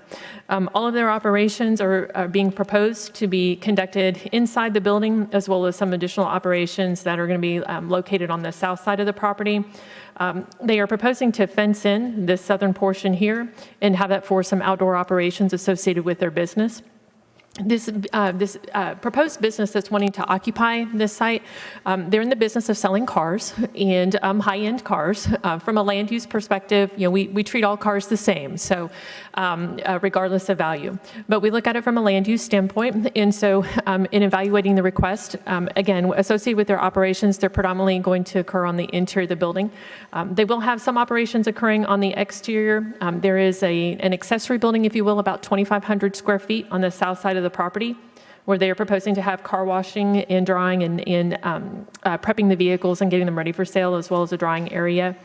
All of their operations are being proposed to be conducted inside the building, as well as some additional operations that are going to be located on the south side of the property. They are proposing to fence in this southern portion here and have that for some outdoor operations associated with their business. This proposed business that's wanting to occupy this site, they're in the business of selling cars and high-end cars. From a land use perspective, we treat all cars the same, so regardless of value. But we look at it from a land use standpoint, and so in evaluating the request, again, associated with their operations, they're predominantly going to occur on the interior of the building. They will have some operations occurring on the exterior. There is an accessory building, if you will, about 2,500 square feet on the south side of the property, where they are proposing to have car washing and drying and prepping the vehicles and getting them ready for sale, as well as a drying area.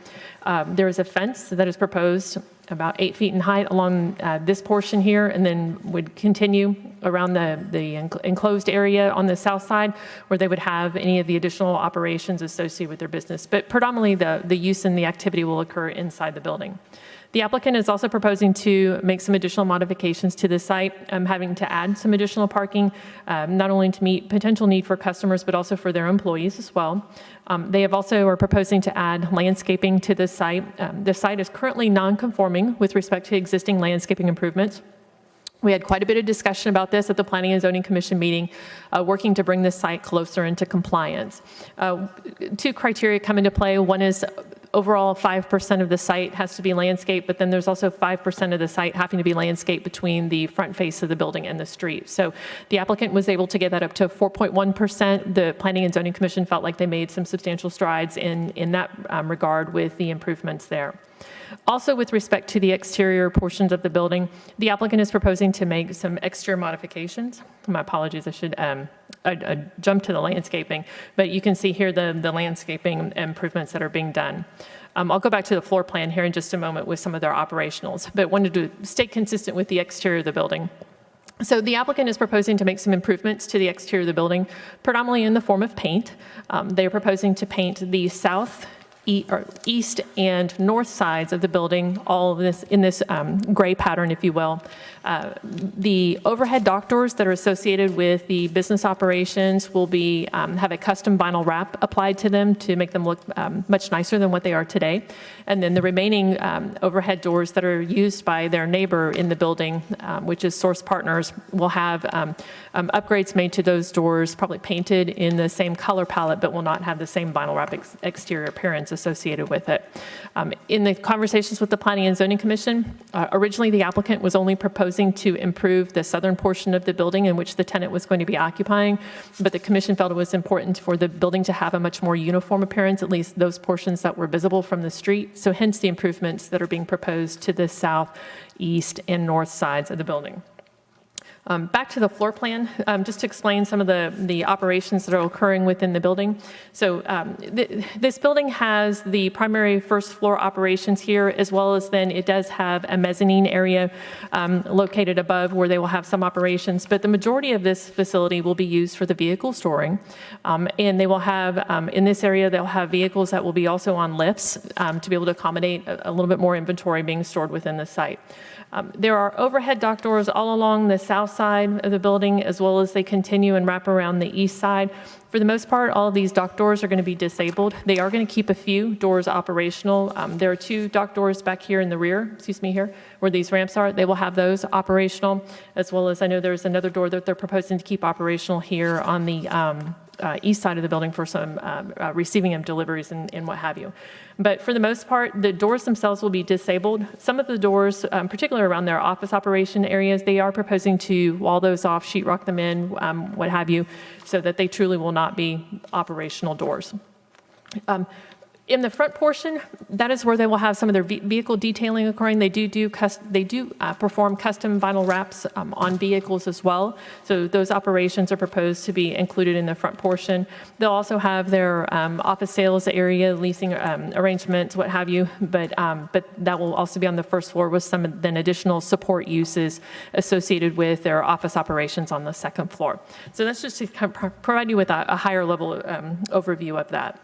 There is a fence that is proposed about 8 feet in height along this portion here, and then would continue around the enclosed area on the south side, where they would have any of the additional operations associated with their business. But predominantly the use and the activity will occur inside the building. The applicant is also proposing to make some additional modifications to the site, having to add some additional parking, not only to meet potential need for customers, but also for their employees as well. They have also are proposing to add landscaping to the site. The site is currently non-conforming with respect to existing landscaping improvements. We had quite a bit of discussion about this at the Planning and Zoning Commission meeting, working to bring this site closer into compliance. Two criteria come into play. One is overall 5% of the site has to be landscaped, but then there's also 5% of the site having to be landscaped between the front face of the building and the street. So the applicant was able to get that up to 4.1%. The Planning and Zoning Commission felt like they made some substantial strides in that regard with the improvements there. Also, with respect to the exterior portions of the building, the applicant is proposing to make some exterior modifications. My apologies, I should I jumped to the landscaping, but you can see here the landscaping improvements that are being done. I'll go back to the floor plan here in just a moment with some of their operationals, but wanted to stay consistent with the exterior of the building. So the applicant is proposing to make some improvements to the exterior of the building, predominantly in the form of paint. They are proposing to paint the south, east and north sides of the building, all of this in this gray pattern, if you will. The overhead dock doors that are associated with the business operations will be have a custom vinyl wrap applied to them to make them look much nicer than what they are today. And then the remaining overhead doors that are used by their neighbor in the building, which is Source Partners, will have upgrades made to those doors, probably painted in the same color palette, but will not have the same vinyl wrap exterior appearance associated with it. In the conversations with the Planning and Zoning Commission, originally the applicant was only proposing to improve the southern portion of the building in which the tenant was going to be occupying, but the commission felt it was important for the building to have a much more uniform appearance, at least those portions that were visible from the street. So hence the improvements that are being proposed to the south, east, and north sides of the building. Back to the floor plan, just to explain some of the operations that are occurring within the building. So this building has the primary first floor operations here, as well as then it does have a mezzanine area located above where they will have some operations. But the majority of this facility will be used for the vehicle storing. And they will have, in this area, they'll have vehicles that will be also on lifts to be able to accommodate a little bit more inventory being stored within the site. There are overhead dock doors all along the south side of the building, as well as they continue and wrap around the east side. For the most part, all of these dock doors are going to be disabled. They are going to keep a few doors operational. There are two dock doors back here in the rear, here, where these ramps are. They will have those operational, as well as I know there's another door that they're proposing to keep operational here on the east side of the building for some receiving of deliveries and what have you. But for the most part, the doors themselves will be disabled. Some of the doors, particularly around their office operation areas, they are proposing to wall those off, sheetrock them in, what have you, so that they truly will not be operational doors. In the front portion, that is where they will have some of their vehicle detailing occurring. They do perform custom vinyl wraps on vehicles as well. So those operations are proposed to be included in the front portion. They'll also have their office sales area, leasing arrangements, what have you. But that will also be on the first floor with some then additional support uses associated with their office operations on the second floor. So that's just to kind of provide you with a higher level overview of that.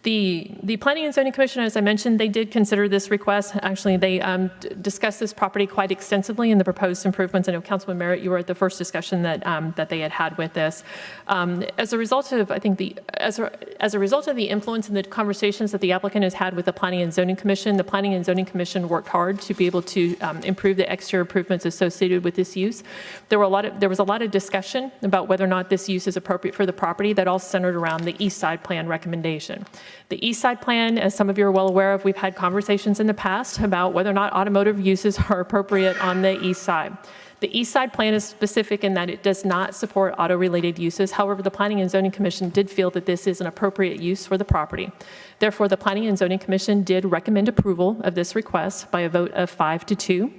The Planning and Zoning Commission, as I mentioned, they did consider this request. Actually, they discussed this property quite extensively in the proposed improvements. I know Councilman Merritt, you were at the first discussion that they had with this. As a result of, I think, as a result of the influence in the conversations that the applicant has had with the Planning and Zoning Commission, the Planning and Zoning Commission worked hard to be able to improve the exterior improvements associated with this use. There was a lot of discussion about whether or not this use is appropriate for the property. That all centered around the East Side Plan recommendation. The East Side Plan, as some of you are well aware of, we've had conversations in the past about whether or not automotive uses are appropriate on the East Side. The East Side Plan is specific in that it does not support auto-related uses. However, the Planning and Zoning Commission did feel that this is an appropriate use for the property. Therefore, the Planning and Zoning Commission did recommend approval of this request by a vote of 5-2.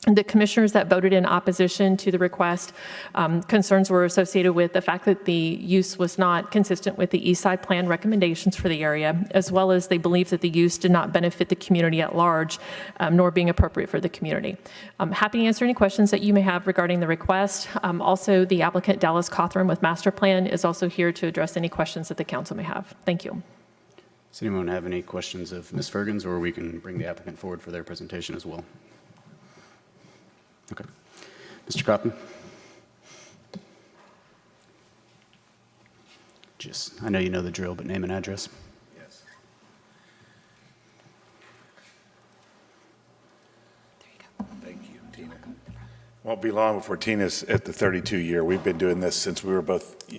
The commissioners that voted in opposition to the request, concerns were associated with the fact that the use was not consistent with the East Side Plan recommendations for the area, as well as they believed that the use did not benefit the community at large, nor being appropriate for the community. I'm happy to answer any questions that you may have regarding the request. Also, the applicant, Dallas Cawthorn with Master Plan, is also here to address any questions that the council may have. Thank you. Does anyone have any questions of Ms. Fergens, or we can bring the applicant forward for their presentation as well? Okay. Mr. Cotton? I know you know the drill, but name and address. Yes. There you go. Thank you, Tina. Won't be long before Tina's at the 32 year. We've been doing this since we were both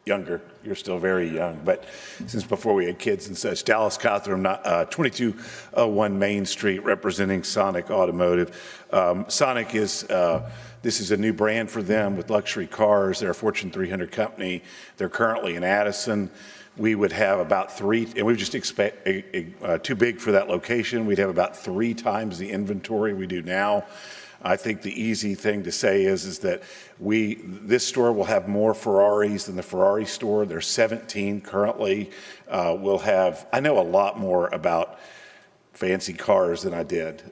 younger. You're still very young, but since before we had kids and such. Dallas Cawthorn, 2201 Main Street, representing Sonic Automotive. Sonic is, this is a new brand for them with luxury cars. They're a Fortune 300 company. They're currently in Addison. We would have about 3, and we've just too big for that location. We'd have about 3 times the inventory we do now. I think the easy thing to say is that this store will have more Ferraris than the Ferrari store. There's 17 currently. We'll have, I know a lot more about fancy cars than I did.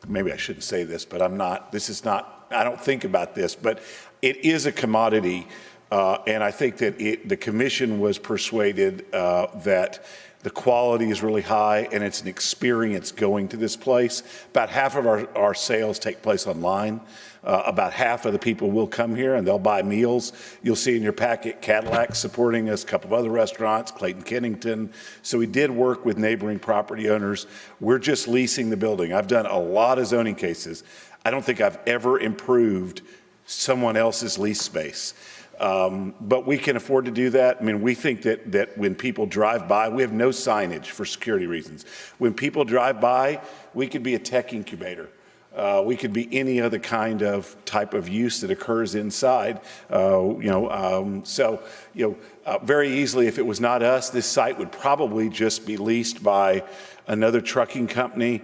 Maybe I shouldn't say this, but I don't think about this, but it is a commodity. And I think that the commission was persuaded that the quality is really high and it's an experience going to this place. About half of our sales take place online. About half of the people will come here and they'll buy meals. You'll see in your packet Cadillac supporting us, a couple of other restaurants, Clayton Kennington. So we did work with neighboring property owners. We're just leasing the building. I've done a lot of zoning cases. I don't think I've ever improved someone else's lease space. But we can afford to do that. I mean, we think that when people drive by, we have no signage for security reasons. When people drive by, we could be a tech incubator. We could be any other kind of type of use that occurs inside. Very easily, if it was not us, this site would probably just be leased by another trucking company.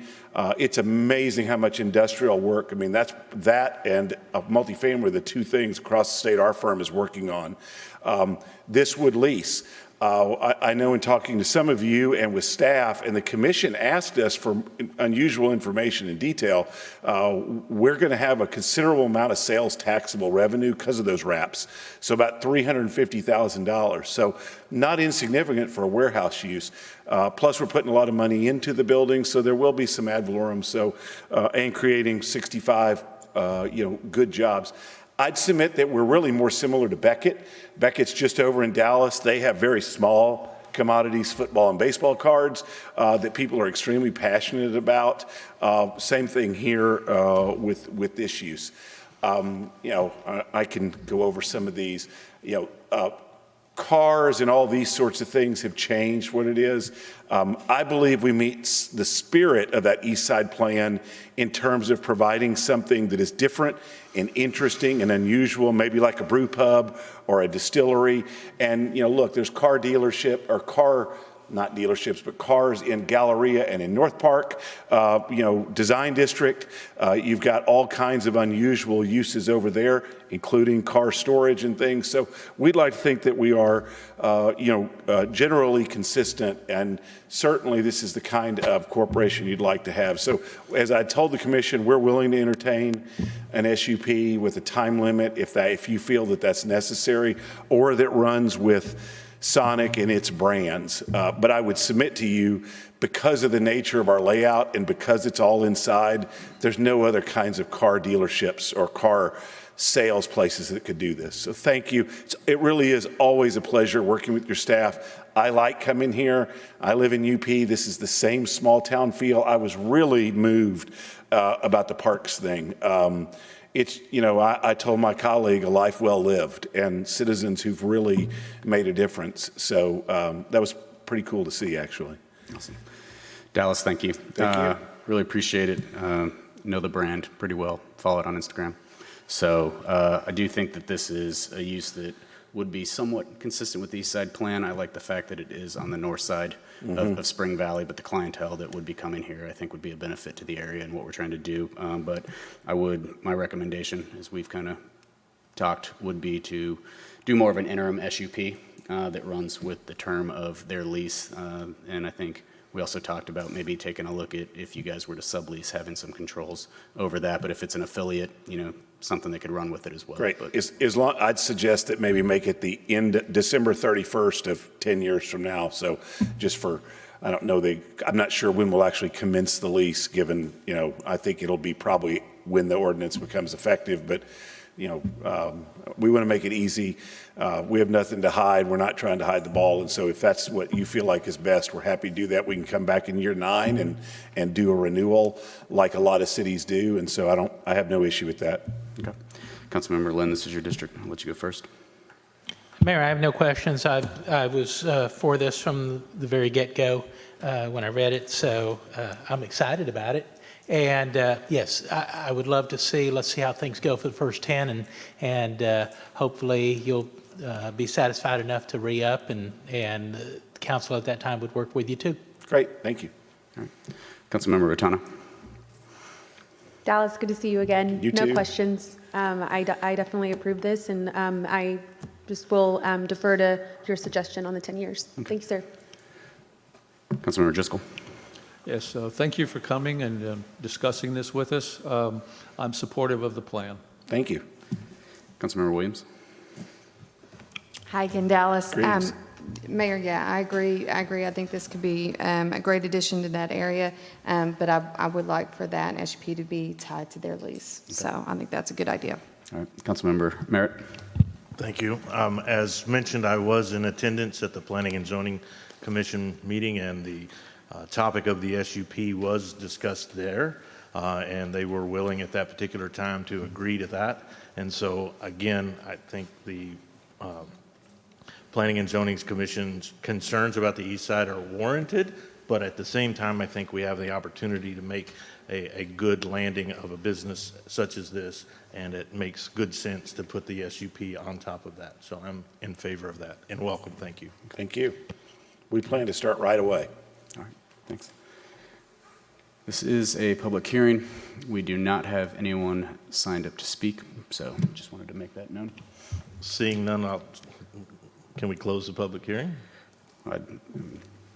It's amazing how much industrial work. I mean, that and multifamily are the 2 things across the state our firm is working on. This would lease. I know in talking to some of you and with staff, and the commission asked us for unusual information and detail, we're going to have a considerable amount of sales taxable revenue because of those wraps. So about $350,000. So not insignificant for a warehouse use. Plus we're putting a lot of money into the building, so there will be some ad valorem. So, and creating 65, good jobs. I'd submit that we're really more similar to Beckett. Beckett's just over in Dallas. They have very small commodities, football and baseball cards that people are extremely passionate about. Same thing here with this use. I can go over some of these. Cars and all these sorts of things have changed what it is. I believe we meet the spirit of that East Side plan in terms of providing something that is different and interesting and unusual, maybe like a brew pub or a distillery. And, look, there's not dealerships, but cars in Galleria and in North Park, Design District. You've got all kinds of unusual uses over there, including car storage and things. So we'd like to think that we are, generally consistent, and certainly this is the kind of corporation you'd like to have. So as I told the commission, we're willing to entertain an SUP with a time limit if you feel that that's necessary, or that runs with Sonic and its brands. But I would submit to you, because of the nature of our layout and because it's all inside, there's no other kinds of car dealerships or car sales places that could do this. So thank you. It really is always a pleasure working with your staff. I like coming here. I live in UP. This is the same small town feel. I was really moved about the parks thing. I told my colleague, a life well lived, and citizens who've really made a difference. So that was pretty cool to see, actually. Awesome. Dallas, thank you. Thank you. Really appreciate it. Know the brand pretty well. Follow it on Instagram. So I do think that this is a use that would be somewhat consistent with the East Side plan. I like the fact that it is on the north side of Spring Valley, but the clientele that would be coming here, I think, would be a benefit to the area and what we're trying to do. But my recommendation, as we've kind of talked, would be to do more of an interim SUP that runs with the term of their lease. And I think we also talked about maybe taking a look at, if you guys were to sublease, having some controls over that. But if it's an affiliate, something that could run with it as well. Great. But I'd suggest that maybe make it the end December 31st of 10 years from now. So just for I don't know, I'm not sure when we'll actually commence the lease, given, I think it'll be probably when the ordinance becomes effective, but, we want to make it easy. We have nothing to hide. We're not trying to hide the ball, and so if that's what you feel like is best, we're happy to do that. We can come back in year 9 and do a renewal like a lot of cities do, and so I have no issue with that. Okay. Councilmember Lynn, this is your district. I'll let you go first. Mayor, I have no questions. I was for this from the very get-go when I read it, so I'm excited about it. And yes, I would love to see, let's see how things go for the first 10, and hopefully you'll be satisfied enough to re-up, and the council at that time would work with you too. Great, thank you. All right. Councilmember Rotana. Dallas, good to see you again. You no too. questions. I definitely approve this, and I just will defer to your suggestion on the 10 years. Okay. Thank you, sir. Councilmember Driscoll. Yes, thank you for coming and discussing this with us. I'm supportive of the plan. Thank you. Councilmember Williams. Hi again, Dallas. Greetings. Mayor, yeah, I agree. I think this could be a great addition to that area, but I would like for that SUP to be tied to their lease. Okay. So I think that's a good idea. All right. Councilmember Merritt. Thank you. As mentioned, I was in attendance at the Planning and Zoning Commission meeting, and the topic of the SUP was discussed there, and they were willing at that particular time to agree to that. And so, again, I think the Planning and Zoning Commission's concerns about the east side are warranted, but at the same time, I think we have the opportunity to make a good landing of a business such as this, and it makes good sense to put the SUP on top of that. So I'm in favor of that, and welcome. Thank you. Thank you. We plan to start right away. All right. Thanks. This is a public hearing. We do not have anyone signed up to speak, so just wanted to make that known. Seeing none, can we close the public hearing?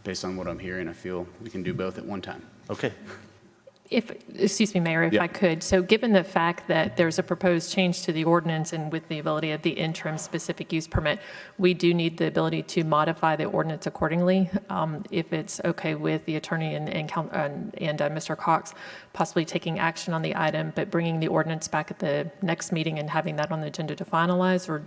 Based on what I'm hearing, I feel we can do both at one time. Okay. Excuse me, Mayor, if I could. So given the fact that there's a proposed change to the ordinance and with the ability of the interim specific use permit, we do need the ability to modify the ordinance accordingly. If it's okay with the attorney and Mr. Cox possibly taking action on the item, but bringing the ordinance back at the next meeting and having that on the agenda to finalize, or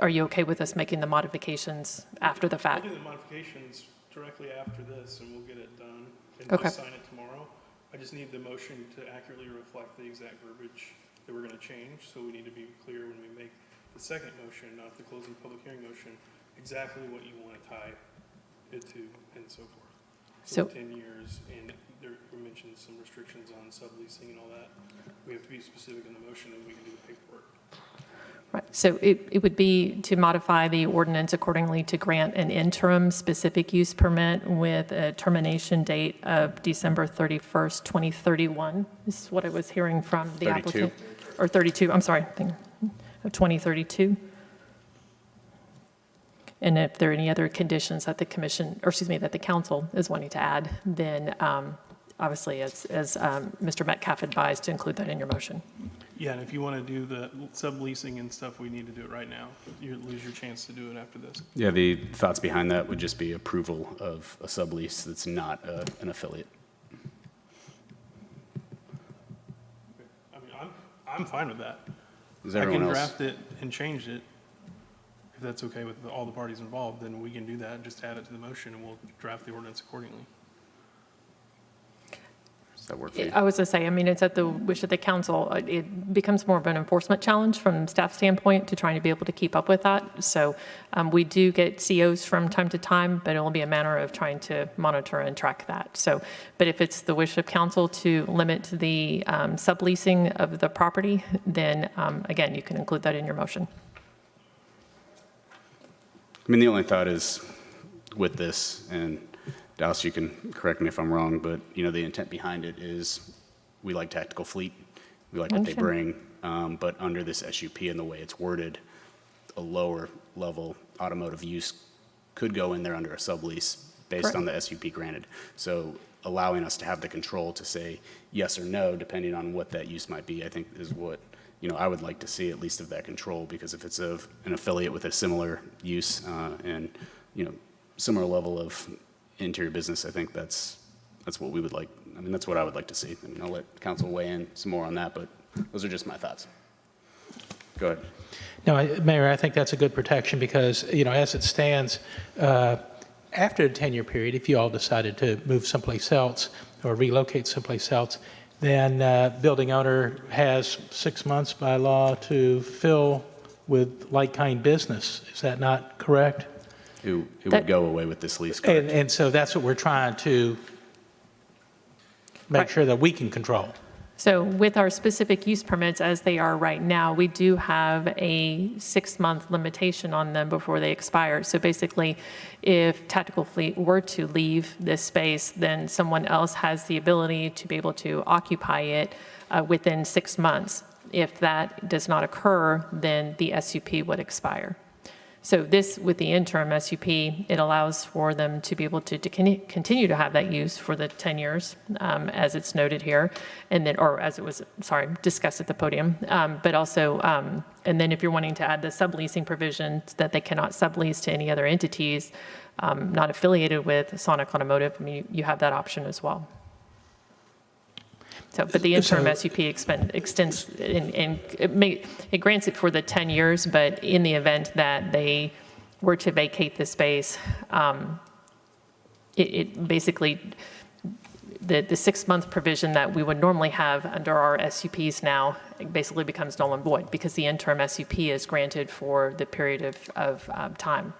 are you okay with us making the modifications after the fact? We'll do the modifications directly after this, and we'll get it done and Okay. just sign it tomorrow. I just need the motion to accurately reflect the exact verbiage that we're going to change, so we need to be clear when we make the second motion, not the closing public hearing motion, exactly what you want to tie it to and so forth. So 10 years, and there were mentioned some restrictions on subleasing and all that. We have to be specific in the motion, and we can do the paperwork. Right. So it would be to modify the ordinance accordingly to grant an interim specific use permit with a termination date of December 31st, 2031. This is what I was hearing from the applicant. Or 32, I'm sorry, of 2032. And if there are any other conditions that the commission, or excuse me, that the council is wanting to add, then obviously as Mr. Metcalf advised, to include that in your motion. Yeah, and if you want to do the subleasing and stuff, we need to do it right now. You lose your chance to do it after this. Yeah, the thoughts behind that would just be approval of a sublease that's not an affiliate. I mean, I'm fine with that. Is I everyone can else? draft it and change it. If that's okay with all the parties involved, then we can do that. Just add it to the motion, and we'll draft the ordinance accordingly. Does that work for you? I was going to say, I mean, it's at the wish of the council. It becomes more of an enforcement challenge from staff standpoint to trying to be able to keep up with that. So we do get COs from time to time, but it will be a matter of trying to monitor and track that. So, but if it's the wish of council to limit the subleasing of the property, then again, you can include that in your motion. I mean, the only thought is with this, and Dallas, you can correct me if I'm wrong, but the intent behind it is we like tactical fleet. We like what they bring, but under this SUP and the way it's worded, a lower level automotive use could go in there under a sublease based on the SUP granted. So allowing us to have the control to say yes or no, depending on what that use might be, I think is what I would like to see, at least of that control, because if it's an affiliate with a similar use and similar level of interior business, I think that's what we would like. I mean, that's what I would like to see. I mean, I'll let council weigh in some more on that, but those are just my thoughts. Go ahead. No, Mayor, I think that's a good protection because, as it stands, after the 10-year period, if you all decided to move someplace else or relocate someplace else, then building owner has 6 months by law to fill with like-kind business. Is that not correct? It would go away with this lease, correct? And so that's what we're trying to make sure that we can control. So with our specific use permits as they are right now, we do have a 6-month limitation on them before they expire. So basically, if Tactical Fleet were to leave this space, then someone else has the ability to be able to occupy it within 6 months. If that does not occur, then the SUP would expire. So this, with the interim SUP, it allows for them to be able to continue to have that use for the 10 years, as it's noted here, and then, or as it was, discussed at the podium. But also, and then if you're wanting to add the subleasing provision that they cannot sublease to any other entities not affiliated with Sonic Automotive, I mean, you have that option as well. So, but the interim SUP extends, and it grants it for the 10 years, but in the event that they were to vacate the space, it basically, the 6-month provision that we would normally have under our SUPs now basically becomes null and void because the interim SUP is granted for the period of time.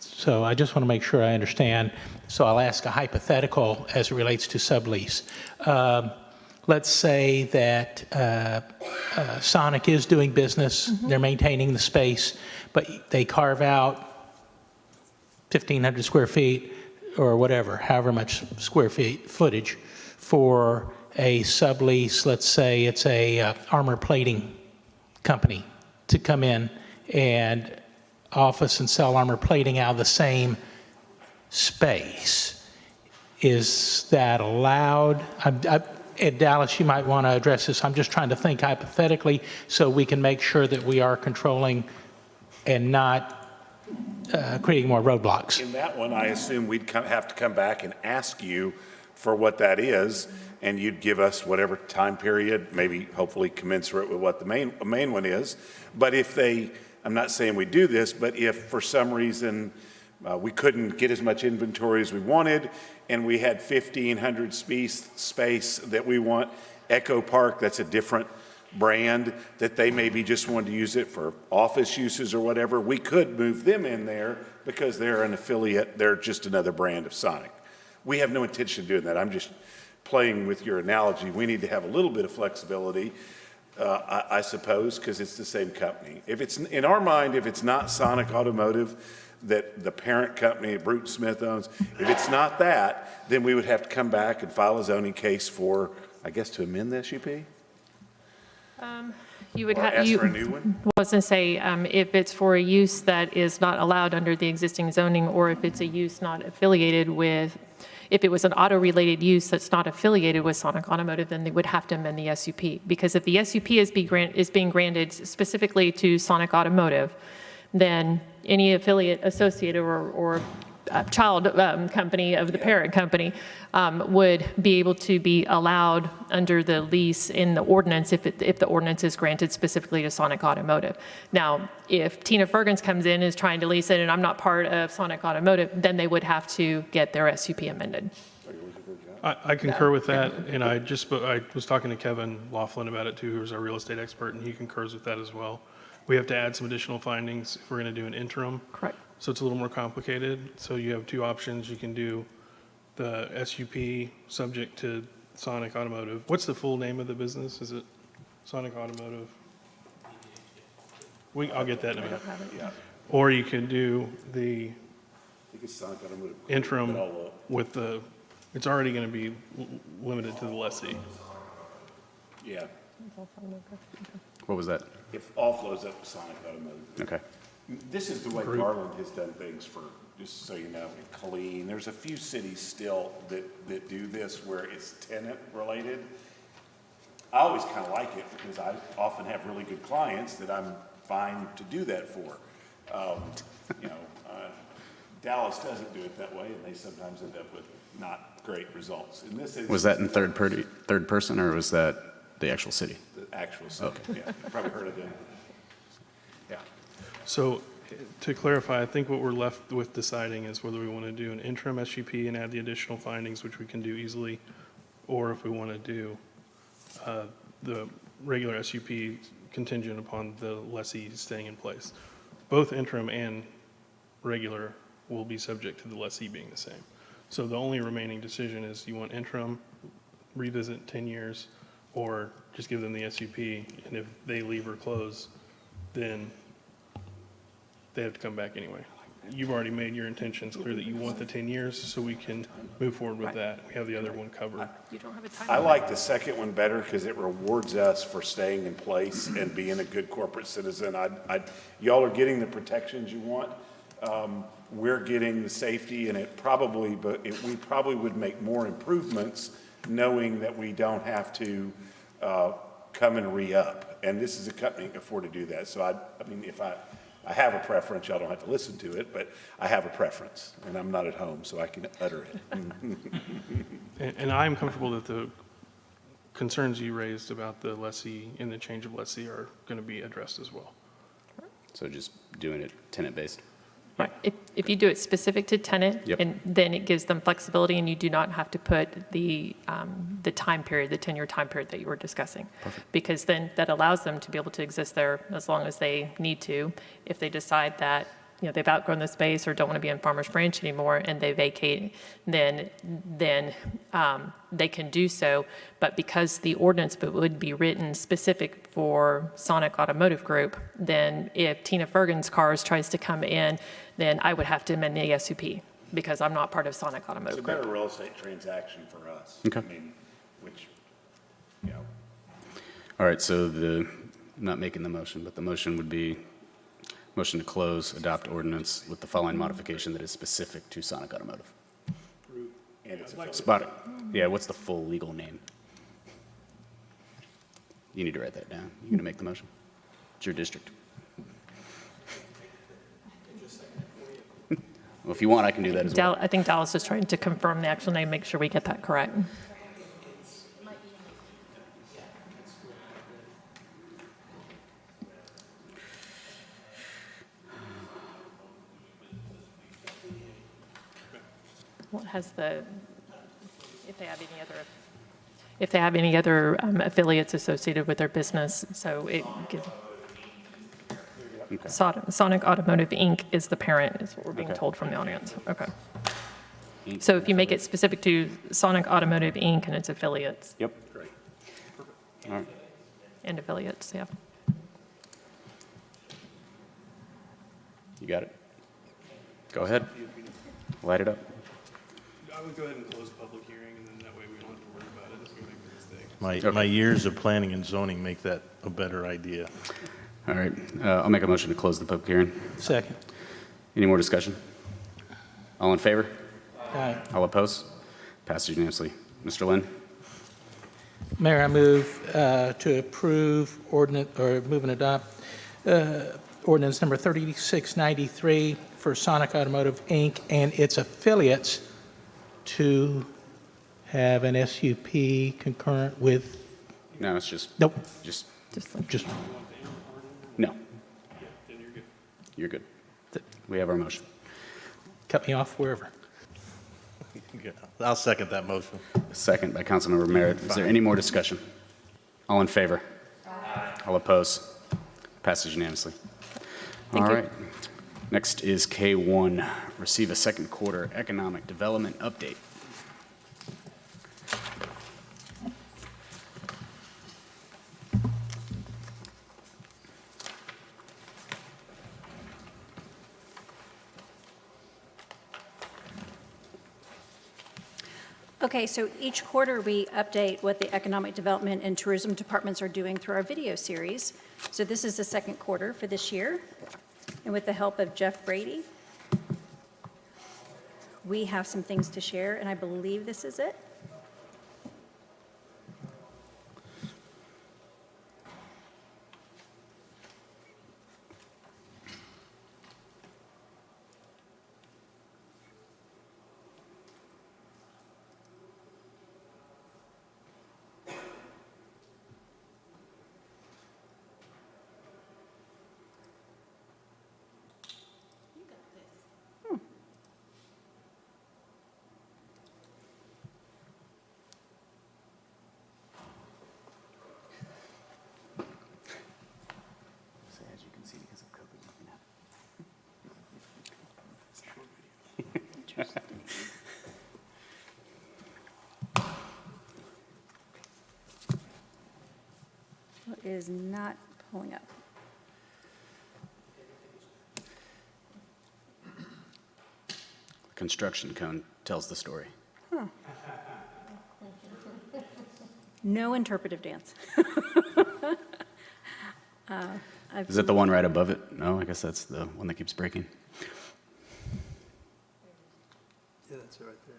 So I just want to make sure I understand. So I'll ask a hypothetical as it relates to sublease. Let's say that Sonic is doing business, they're maintaining the space, but they carve out 1,500 square feet or whatever, however much square feet footage for a sublease. Let's say it's a armor plating company to come in and office and sell armor plating out of the same space. Is that allowed? Dallas, you might want to address this. I'm just trying to think hypothetically so we can make sure that we are controlling and not creating more roadblocks. In that one, I assume we'd have to come back and ask you for what that is, and you'd give us whatever time period, maybe hopefully commensurate with what the main one is. But if they, I'm not saying we do this, but if for some reason we couldn't get as much inventory as we wanted, and we had 1,500 space that we want, Echo Park, that's a different brand, that they maybe just wanted to use it for office uses or whatever, we could move them in there because they're an affiliate, they're just another brand of Sonic. We have no intention of doing that. I'm just playing with your analogy. We need to have a little bit of flexibility, I suppose, because it's the same company. If it's, in our mind, if it's not Sonic Automotive, that the parent company, Bruton Smith owns, if it's not that, then we would have to come back and file a zoning case for, I guess, to amend the SUP? You would Or have, ask for a new one? was to say, if it's for a use that is not allowed under the existing zoning, or if it's a use not affiliated with, if it was an auto-related use that's not affiliated with Sonic Automotive, then they would have to amend the SUP. Because if the SUP is being granted specifically to Sonic Automotive, then any affiliate associated or child company of the parent company would be able to be allowed under the lease in the ordinance if the ordinance is granted specifically to Sonic Automotive. Now, if Tina Fergens comes in and is trying to lease it and I'm not part of Sonic Automotive, then they would have to get their SUP amended. I concur with that, and I was talking to Kevin Laughlin about it too, who's our real estate expert, and he concurs with that as well. We have to add some additional findings if we're going to do an interim. Correct. So it's a little more complicated. So you have two options. You can do the SUP subject to Sonic Automotive. What's the full name of the business? Is it Sonic Automotive? I'll get that in a minute. Yeah. Or you can do the I think it's Sonic Automotive. interim with the, it's already going to be limited to the lessee. Yeah. What was that? If all flows up to Sonic Automotive. Okay. This is the way Garland has done things for, just so you know, in Colleen. There's a few cities still that do this where it's tenant related. I always kind of like it because I often have really good clients that I'm fine to do that for. Dallas doesn't do it that way, and they sometimes end up with not great results. In this instance, Was that in third person, or was that the actual city? the actual city. Yeah, you probably heard of them. Yeah. So to clarify, I think what we're left with deciding is whether we want to do an interim SUP and add the additional findings, which we can do easily, or if we want to do the regular SUP contingent upon the lessee staying in place. Both interim and regular will be subject to the lessee being the same. So the only remaining decision is you want interim, revisit 10 years, or just give them the SUP, and if they leave or close, then they have to come back anyway. You've already made your intentions clear that you want the 10 years, so we can move forward with that. We have the other one covered. You don't have a time. I like the second one better because it rewards us for staying in place and being a good corporate citizen. Y'all are getting the protections you want. We're getting the safety, and we probably would make more improvements knowing that we don't have to come and re-up. And this is a company that can afford to do that. So I mean, if I have a preference, y'all don't have to listen to it, but I have a preference, and I'm not at home, so I can utter it. And I'm comfortable that the concerns you raised about the lessee and the change of lessee are going to be addressed as well. So just doing it tenant-based? Right. If you do it specific to tenant, Yep. and then it gives them flexibility, and you do not have to put the time period, the 10-year time period that you were discussing. Perfect. Because then that allows them to be able to exist there as long as they need to. If they decide that, they've outgrown the space or don't want to be in Farmers Branch anymore and they vacate, then they can do so. But because the ordinance would be written specific for Sonic Automotive Group, then if Tina Ferguson's cars tries to come in, then I would have to amend the SUP because I'm not part of Sonic It's Automotive a Group. better real estate transaction for us. Okay. I mean, which, you know. All right, so I'm not making the motion, but the motion would be motion to close, adopt ordinance with the following modification that is specific to Sonic Automotive. And it's a Spot it. Yeah, what's the full legal name? You need to write that down. You're going to make the motion? It's your district. Well, if you want, I can do that as well. I think Dallas is trying to confirm the actual name, make sure we get that correct. What has if they have any other affiliates associated with their business, so it gives. Okay. Sonic Automotive, Inc. is the parent, is what we're being Okay. told from the audience. Okay. Inc. So if you make it specific to Sonic Automotive, Inc. and its affiliates. Yep. Great. All right. And affiliates, yeah. You got it. Go ahead. Light it up. I would go ahead and close the public hearing, and then that way we don't have to worry about it if we make a mistake. My years of planning and zoning make that a better idea. All right. I'll make a motion to close the public hearing. Second. Any more discussion? All in favor? Aye. All opposed? Passes unanimously. Mr. Lynn? Mayor, I move to approve ordinance, or move and adopt ordinance number 3693 for Sonic Automotive, Inc. and its affiliates to have an SUP concurrent with, No, it's just. nope, Just. just, No. You're good. We have our motion. cut me off wherever. I'll second that motion. Second by Councilmember Merritt. Is there any more discussion? All in favor? Aye. All opposed? Passes unanimously. Thank All you. right. Next is K1, receive a second quarter economic development update. Okay, so each quarter we update what the economic development and tourism departments are doing through our video series. So this is the second quarter for this year. And with the help of Jeff Brady, we have some things to share, and I believe this is it. It is not pulling up. The construction cone tells the story. Huh. No interpretive dance. Is that the one right above it? No, I guess that's the one that keeps breaking. Yeah, that's it right there.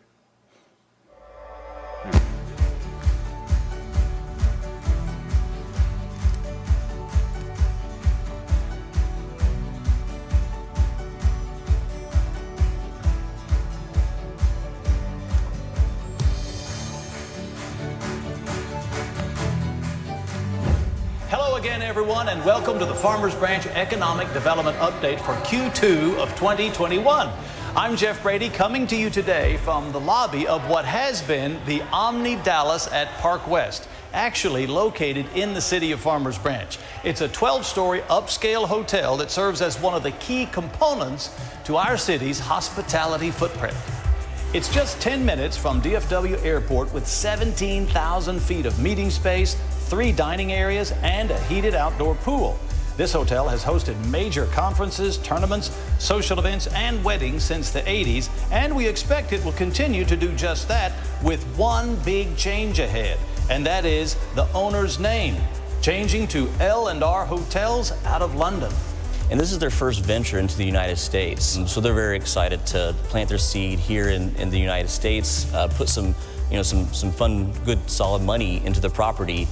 Hello again, everyone, and welcome to the Farmers Branch Economic Development Update for Q2 of 2021. I'm Jeff Brady, coming to you today from the lobby of what has been the Omni Dallas at Park West, actually located in the city of Farmers Branch. It's a 12-story upscale hotel that serves as one of the key components to our city's hospitality footprint. It's just 10 minutes from DFW Airport with 17,000 feet of meeting space, 3 dining areas, and a heated outdoor pool. This hotel has hosted major conferences, tournaments, social events, and weddings since the 80s, and we expect it will continue to do just that with one big change ahead, and that is the owner's name, changing to L&R Hotels out of London. And this is their first venture into the United States. So they're very excited to plant their seed here in the United States, put some fun, good, solid money into the property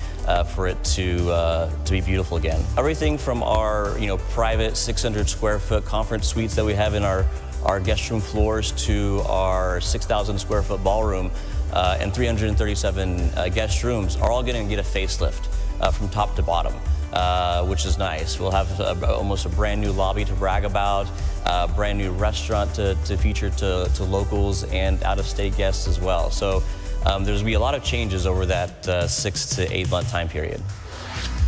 for it to be beautiful again. Everything from our private 600 square foot conference suites that we have in our guest room floors to our 6,000 square foot ballroom and 337 guest rooms are all going to get a facelift from top to bottom. Which is nice. We'll have almost a brand new lobby to brag about, a brand new restaurant to feature to locals and out-of-state guests as well. So there's going to be a lot of changes over that 6 to 8 month time period.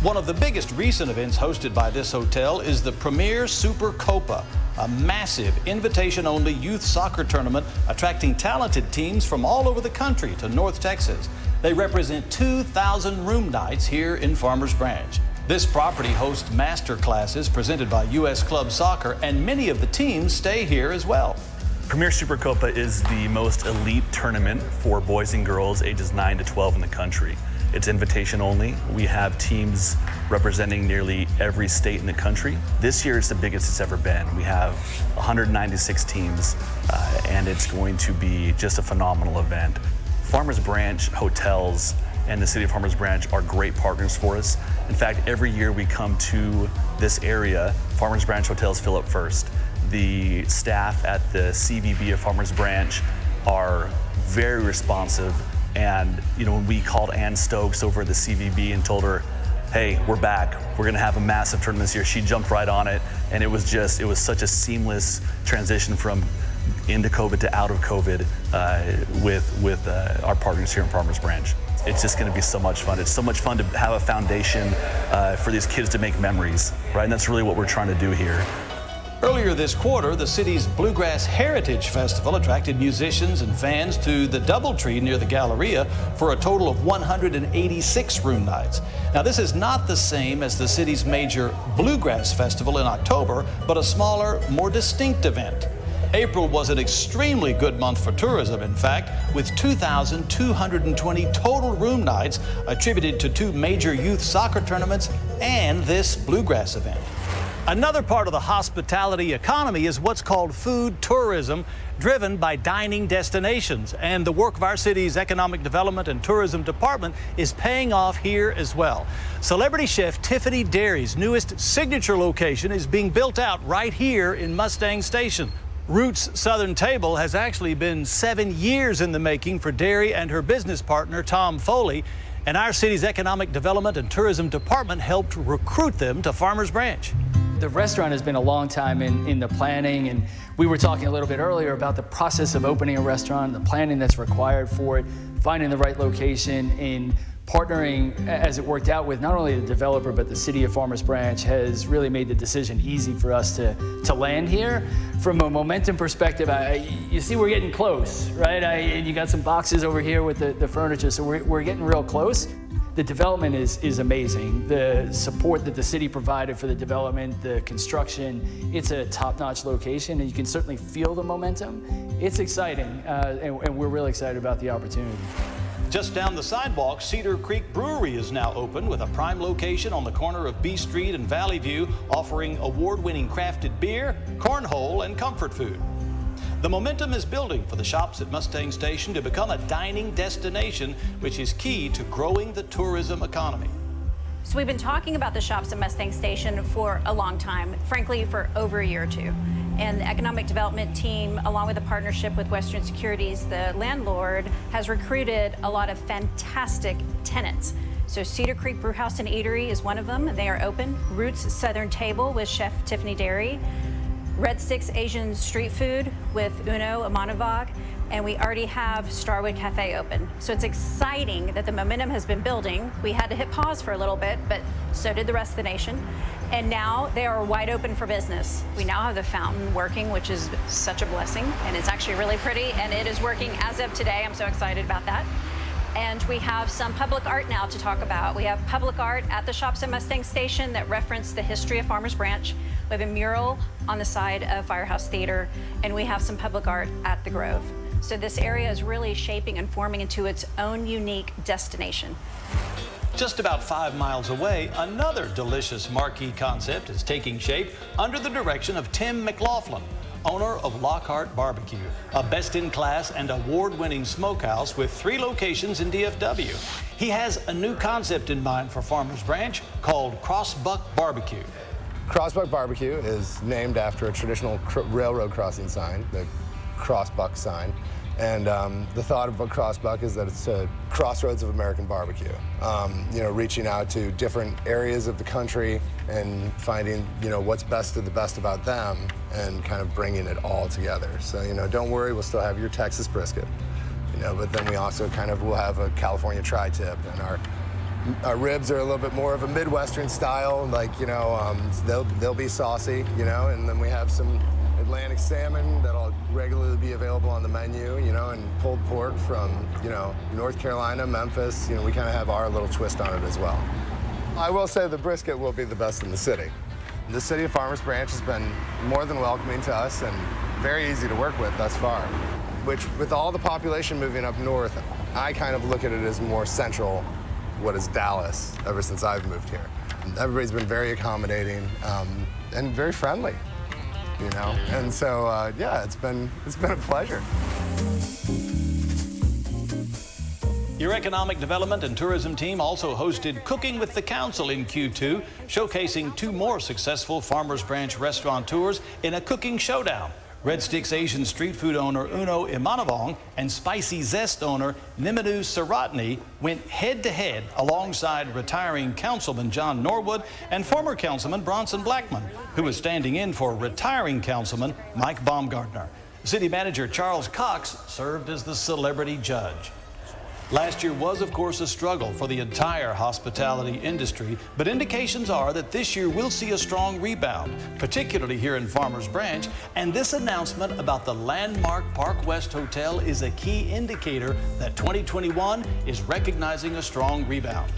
One of the biggest recent events hosted by this hotel is the Premier Super Copa, a massive invitation-only youth soccer tournament attracting talented teams from all over the country to North Texas. They represent 2,000 room nights here in Farmers Branch. This property hosts master classes presented by U.S. Club Soccer, and many of the teams stay here as well. Premier Super Copa is the most elite tournament for boys and girls ages 9 to 12 in the country. It's invitation only. We have teams representing nearly every state in the country. This year it's the biggest it's ever been. We have 196 teams, and it's going to be just a phenomenal event. Farmers Branch Hotels and the City of Farmers Branch are great partners for us. In fact, every year we come to this area, Farmers Branch Hotels fill up first. The staff at the CVB of Farmers Branch are very responsive, and when we called Ann Stokes over at the CVB and told her, hey, we're back, we're gonna have a massive tournament this year, she jumped right on it, and it was such a seamless transition from into COVID to out of COVID with our partners here in Farmers Branch. It's just going to be so much fun. It's so much fun to have a foundation for these kids to make memories, right? And that's really what we're trying to do here. Earlier this quarter, the city's Bluegrass Heritage Festival attracted musicians and fans to the DoubleTree near the Galleria for a total of 186 room nights. Now, this is not the same as the city's major Bluegrass Festival in October, but a smaller, more distinct event. April was an extremely good month for tourism, in fact, with 2,220 total room nights attributed to 2 major youth soccer tournaments and this Bluegrass event. Another part of the hospitality economy is what's called food tourism, driven by dining destinations. And the work of our city's Economic Development and Tourism Department is paying off here as well. Celebrity chef Tiffany Derry's newest signature location is being built out right here in Mustang Station. Roots Southern Table has actually been 7 years in the making for Derry and her business partner, Tom Foley, and our city's Economic Development and Tourism Department helped recruit them to Farmers Branch. The restaurant has been a long time in the planning, and we were talking a little bit earlier about the process of opening a restaurant, the planning that's required for it, finding the right location, and partnering, as it worked out, with not only the developer but the City of Farmers Branch has really made the decision easy for us to land here. From a momentum perspective, you see we're getting close, right? You got some boxes over here with the furniture, so we're getting real close. The development is amazing. The support that the city provided for the development, the construction, it's a top-notch location, and you can certainly feel the momentum. It's exciting, and we're really excited about the opportunity. Just down the sidewalk, Cedar Creek Brewery is now open with a prime location on the corner of B Street and Valley View, offering award-winning crafted beer, cornhole, and comfort food. The momentum is building for the shops at Mustang Station to become a dining destination, which is key to growing the tourism economy. So we've been talking about the shops at Mustang Station for a long time, frankly, for over a year or two. And the economic development team, along with a partnership with Western Securities, the landlord, has recruited a lot of fantastic tenants. So Cedar Creek Brewhouse and Eatery is one of them. They are open. Roots Southern Table with Chef Tiffany Derry. Red Sticks Asian Street Food with Uno Amanavag, and we already have Starwood Cafe open. So it's exciting that the momentum has been building. We had to hit pause for a little bit, but so did the rest of the nation. And now they are wide open for business. We now have the fountain working, which is such a blessing, and it's actually really pretty, and it is working as of today. I'm so excited about that. And we have some public art now to talk about. We have public art at the shops at Mustang Station that reference the history of Farmers Branch. We have a mural on the side of Firehouse Theater, and we have some public art at the Grove. So this area is really shaping and forming into its own unique destination. Just about 5 miles away, another delicious marquee concept is taking shape under the direction of Tim McLaughlin, owner of Lockhart Barbecue, a best-in-class and award-winning smokehouse with 3 locations in DFW. He has a new concept in mind for Farmers Branch called Crossbuck Barbecue. Crossbuck Barbecue is named after a traditional railroad crossing sign, the Crossbuck sign. And the thought of a Crossbuck is that it's a crossroads of American barbecue. You know, reaching out to different areas of the country and finding, you know, what's best of the best about them and kind of bringing it all together. So, you know, don't worry, we'll still have your Texas brisket, you know, but then we also kind of will have a California tri-tip, and our ribs are a little bit more of a Midwestern style, like, you know, they'll be saucy, you know, and then we have some Atlantic salmon that'll regularly be available on the menu, you know, and pulled pork from, you know, North Carolina, Memphis. You know, we kind of have our little twist on it as well. I will say the brisket will be the best in the city. The city of Farmers Branch has been more than welcoming to us and very easy to work with thus far, which with all the population moving up north, I kind of look at it as more central, what is Dallas, ever since I've moved here. Everybody's been very accommodating and very friendly. You know, and so yeah, it's been a pleasure. Your Economic Development and Tourism team also hosted Cooking with the Council in Q2, showcasing 2 more successful Farmers Branch restaurateurs in a cooking showdown. Red Sticks Asian Street Food owner Uno Imanavong and Spicy Zest owner Nimanu Saratni went head-to-head alongside retiring Councilman John Norwood and former Councilman Bronson Blackman, who was standing in for retiring Councilman Mike Baumgartner. City Manager Charles Cox served as the celebrity judge. Last year was, of course, a struggle for the entire hospitality industry, but indications are that this year we'll see a strong rebound, particularly here in Farmers Branch, and this announcement about the landmark Park West Hotel is a key indicator that 2021 is recognizing a strong rebound.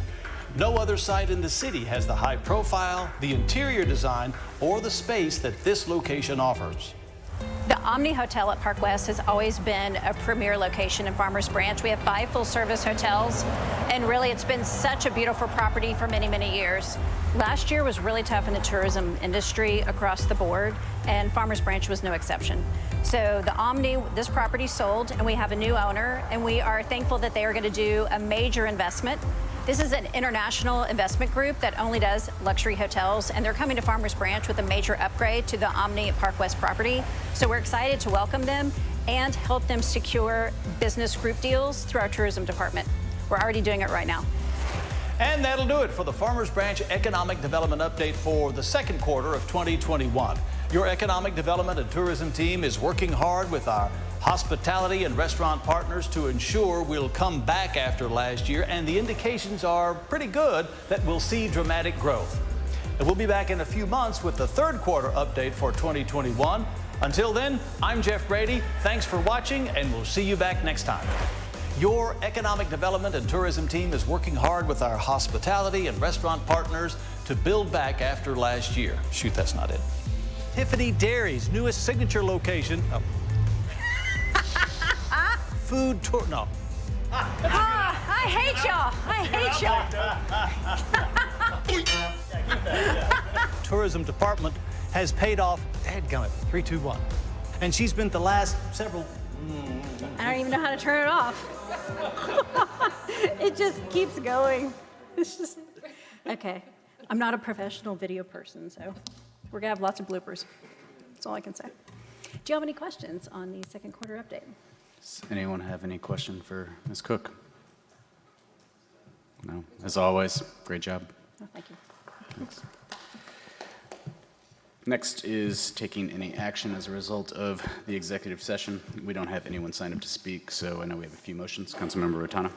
No other site in the city has the high profile, the interior design, or the space that this location offers. The Omni Hotel at Park West has always been a premier location in Farmers Branch. We have 5 full-service hotels, and really it's been such a beautiful property for many, many years. Last year was really tough in the tourism industry across the board, and Farmers Branch was no exception. So the Omni, this property sold, and we have a new owner, and we are thankful that they are going to do a major investment. This is an international investment group that only does luxury hotels, and they're coming to Farmers Branch with a major upgrade to the Omni at Park West property. So we're excited to welcome them and help them secure business group deals through our tourism department. We're already doing it right now. And that'll do it for the Farmers Branch Economic Development Update for the second quarter of 2021. Your Economic Development and Tourism team is working hard with our hospitality and restaurant partners to ensure we'll come back after last year, and the indications are pretty good that we'll see dramatic growth. And we'll be back in a few months with the third quarter update for 2021. Until then, I'm Jeff Brady. Thanks for watching, and we'll see you back next time. Your economic development and tourism team is working hard with our hospitality and restaurant partners to build back after last year. Shoot, that's not it. Tiffany Dairy's newest signature location. Oh. Food tour. No. I hate y'all. I hate y'all. Tourism department has paid off. Dadgummit, 3, 2, 1. And she spent the last several. I don't even know how to turn it off. It just keeps going. It's just, okay. I'm not a professional video person, so we're gonna have lots of bloopers. That's all I can say. Do you have any questions on the second quarter update? Does anyone have any question for Ms. Cook? No, as always, great job. Oh, thank you. Thanks. Next is taking any action as a result of the executive session. We don't have anyone signed up to speak, so I know we have a few motions. Councilmember Rotana.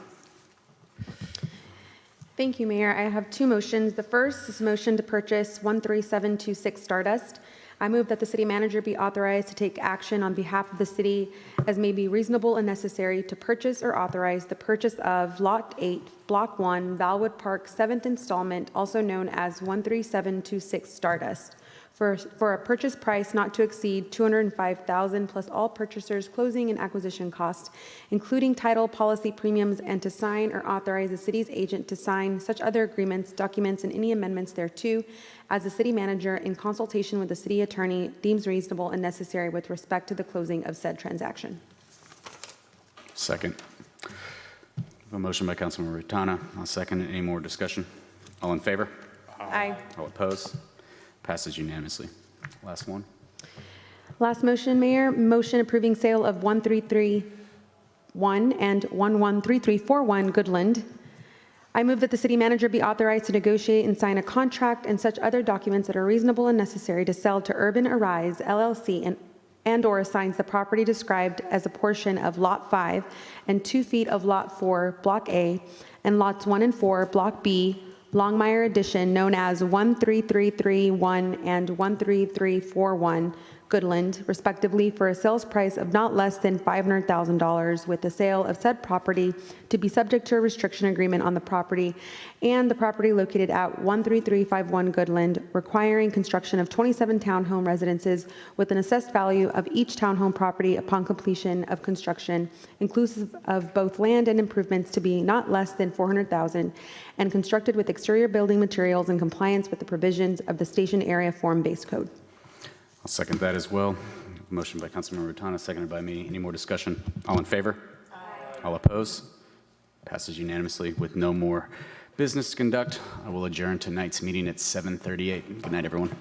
Thank you, Mayor. I have two motions. The first is a motion to purchase 13726 Stardust. I move that the city manager be authorized to take action on behalf of the city as may be reasonable and necessary to purchase or authorize the purchase of Lot 8, Block 1, Valwood Park, 7th installment, also known as 13726 Stardust, for a purchase price not to exceed $205,000 plus all purchasers' closing and acquisition costs, including title, policy premiums, and to sign or authorize the city's agent to sign such other agreements, documents, and any amendments thereto as the city manager, in consultation with the city attorney, deems reasonable and necessary with respect to the closing of said transaction. Second. A motion by Councilmember Rotana. I'll second it. Any more discussion? All in favor? Aye. All opposed? Passes unanimously. Last one. Last motion, Mayor. Motion approving sale of 1331 and 113341 Goodland. I move that the city manager be authorized to negotiate and sign a contract and such other documents that are reasonable and necessary to sell to Urban Arise LLC and/or assigns the property described as a portion of Lot 5 and 2 feet of Lot 4, Block A, and Lots 1 and 4, Block B, Longmire Edition, known as 13331 and 13341 Goodland, respectively, for a sales price of not less than $500,000, with the sale of said property to be subject to a restriction agreement on the property and the property located at 13351 Goodland, requiring construction of 27 townhome residences with an assessed value of each townhome property upon completion of construction, inclusive of both land and improvements, to be not less than $400,000 and constructed with exterior building materials in compliance with the provisions of the Station Area Form-Based Code. I'll second that as well. Motion by Councilmember Rotana, seconded by me. Any more discussion? All in favor? Aye. All opposed? Passes unanimously. With no more business to conduct, I will adjourn tonight's meeting at 7:38. Good night, everyone.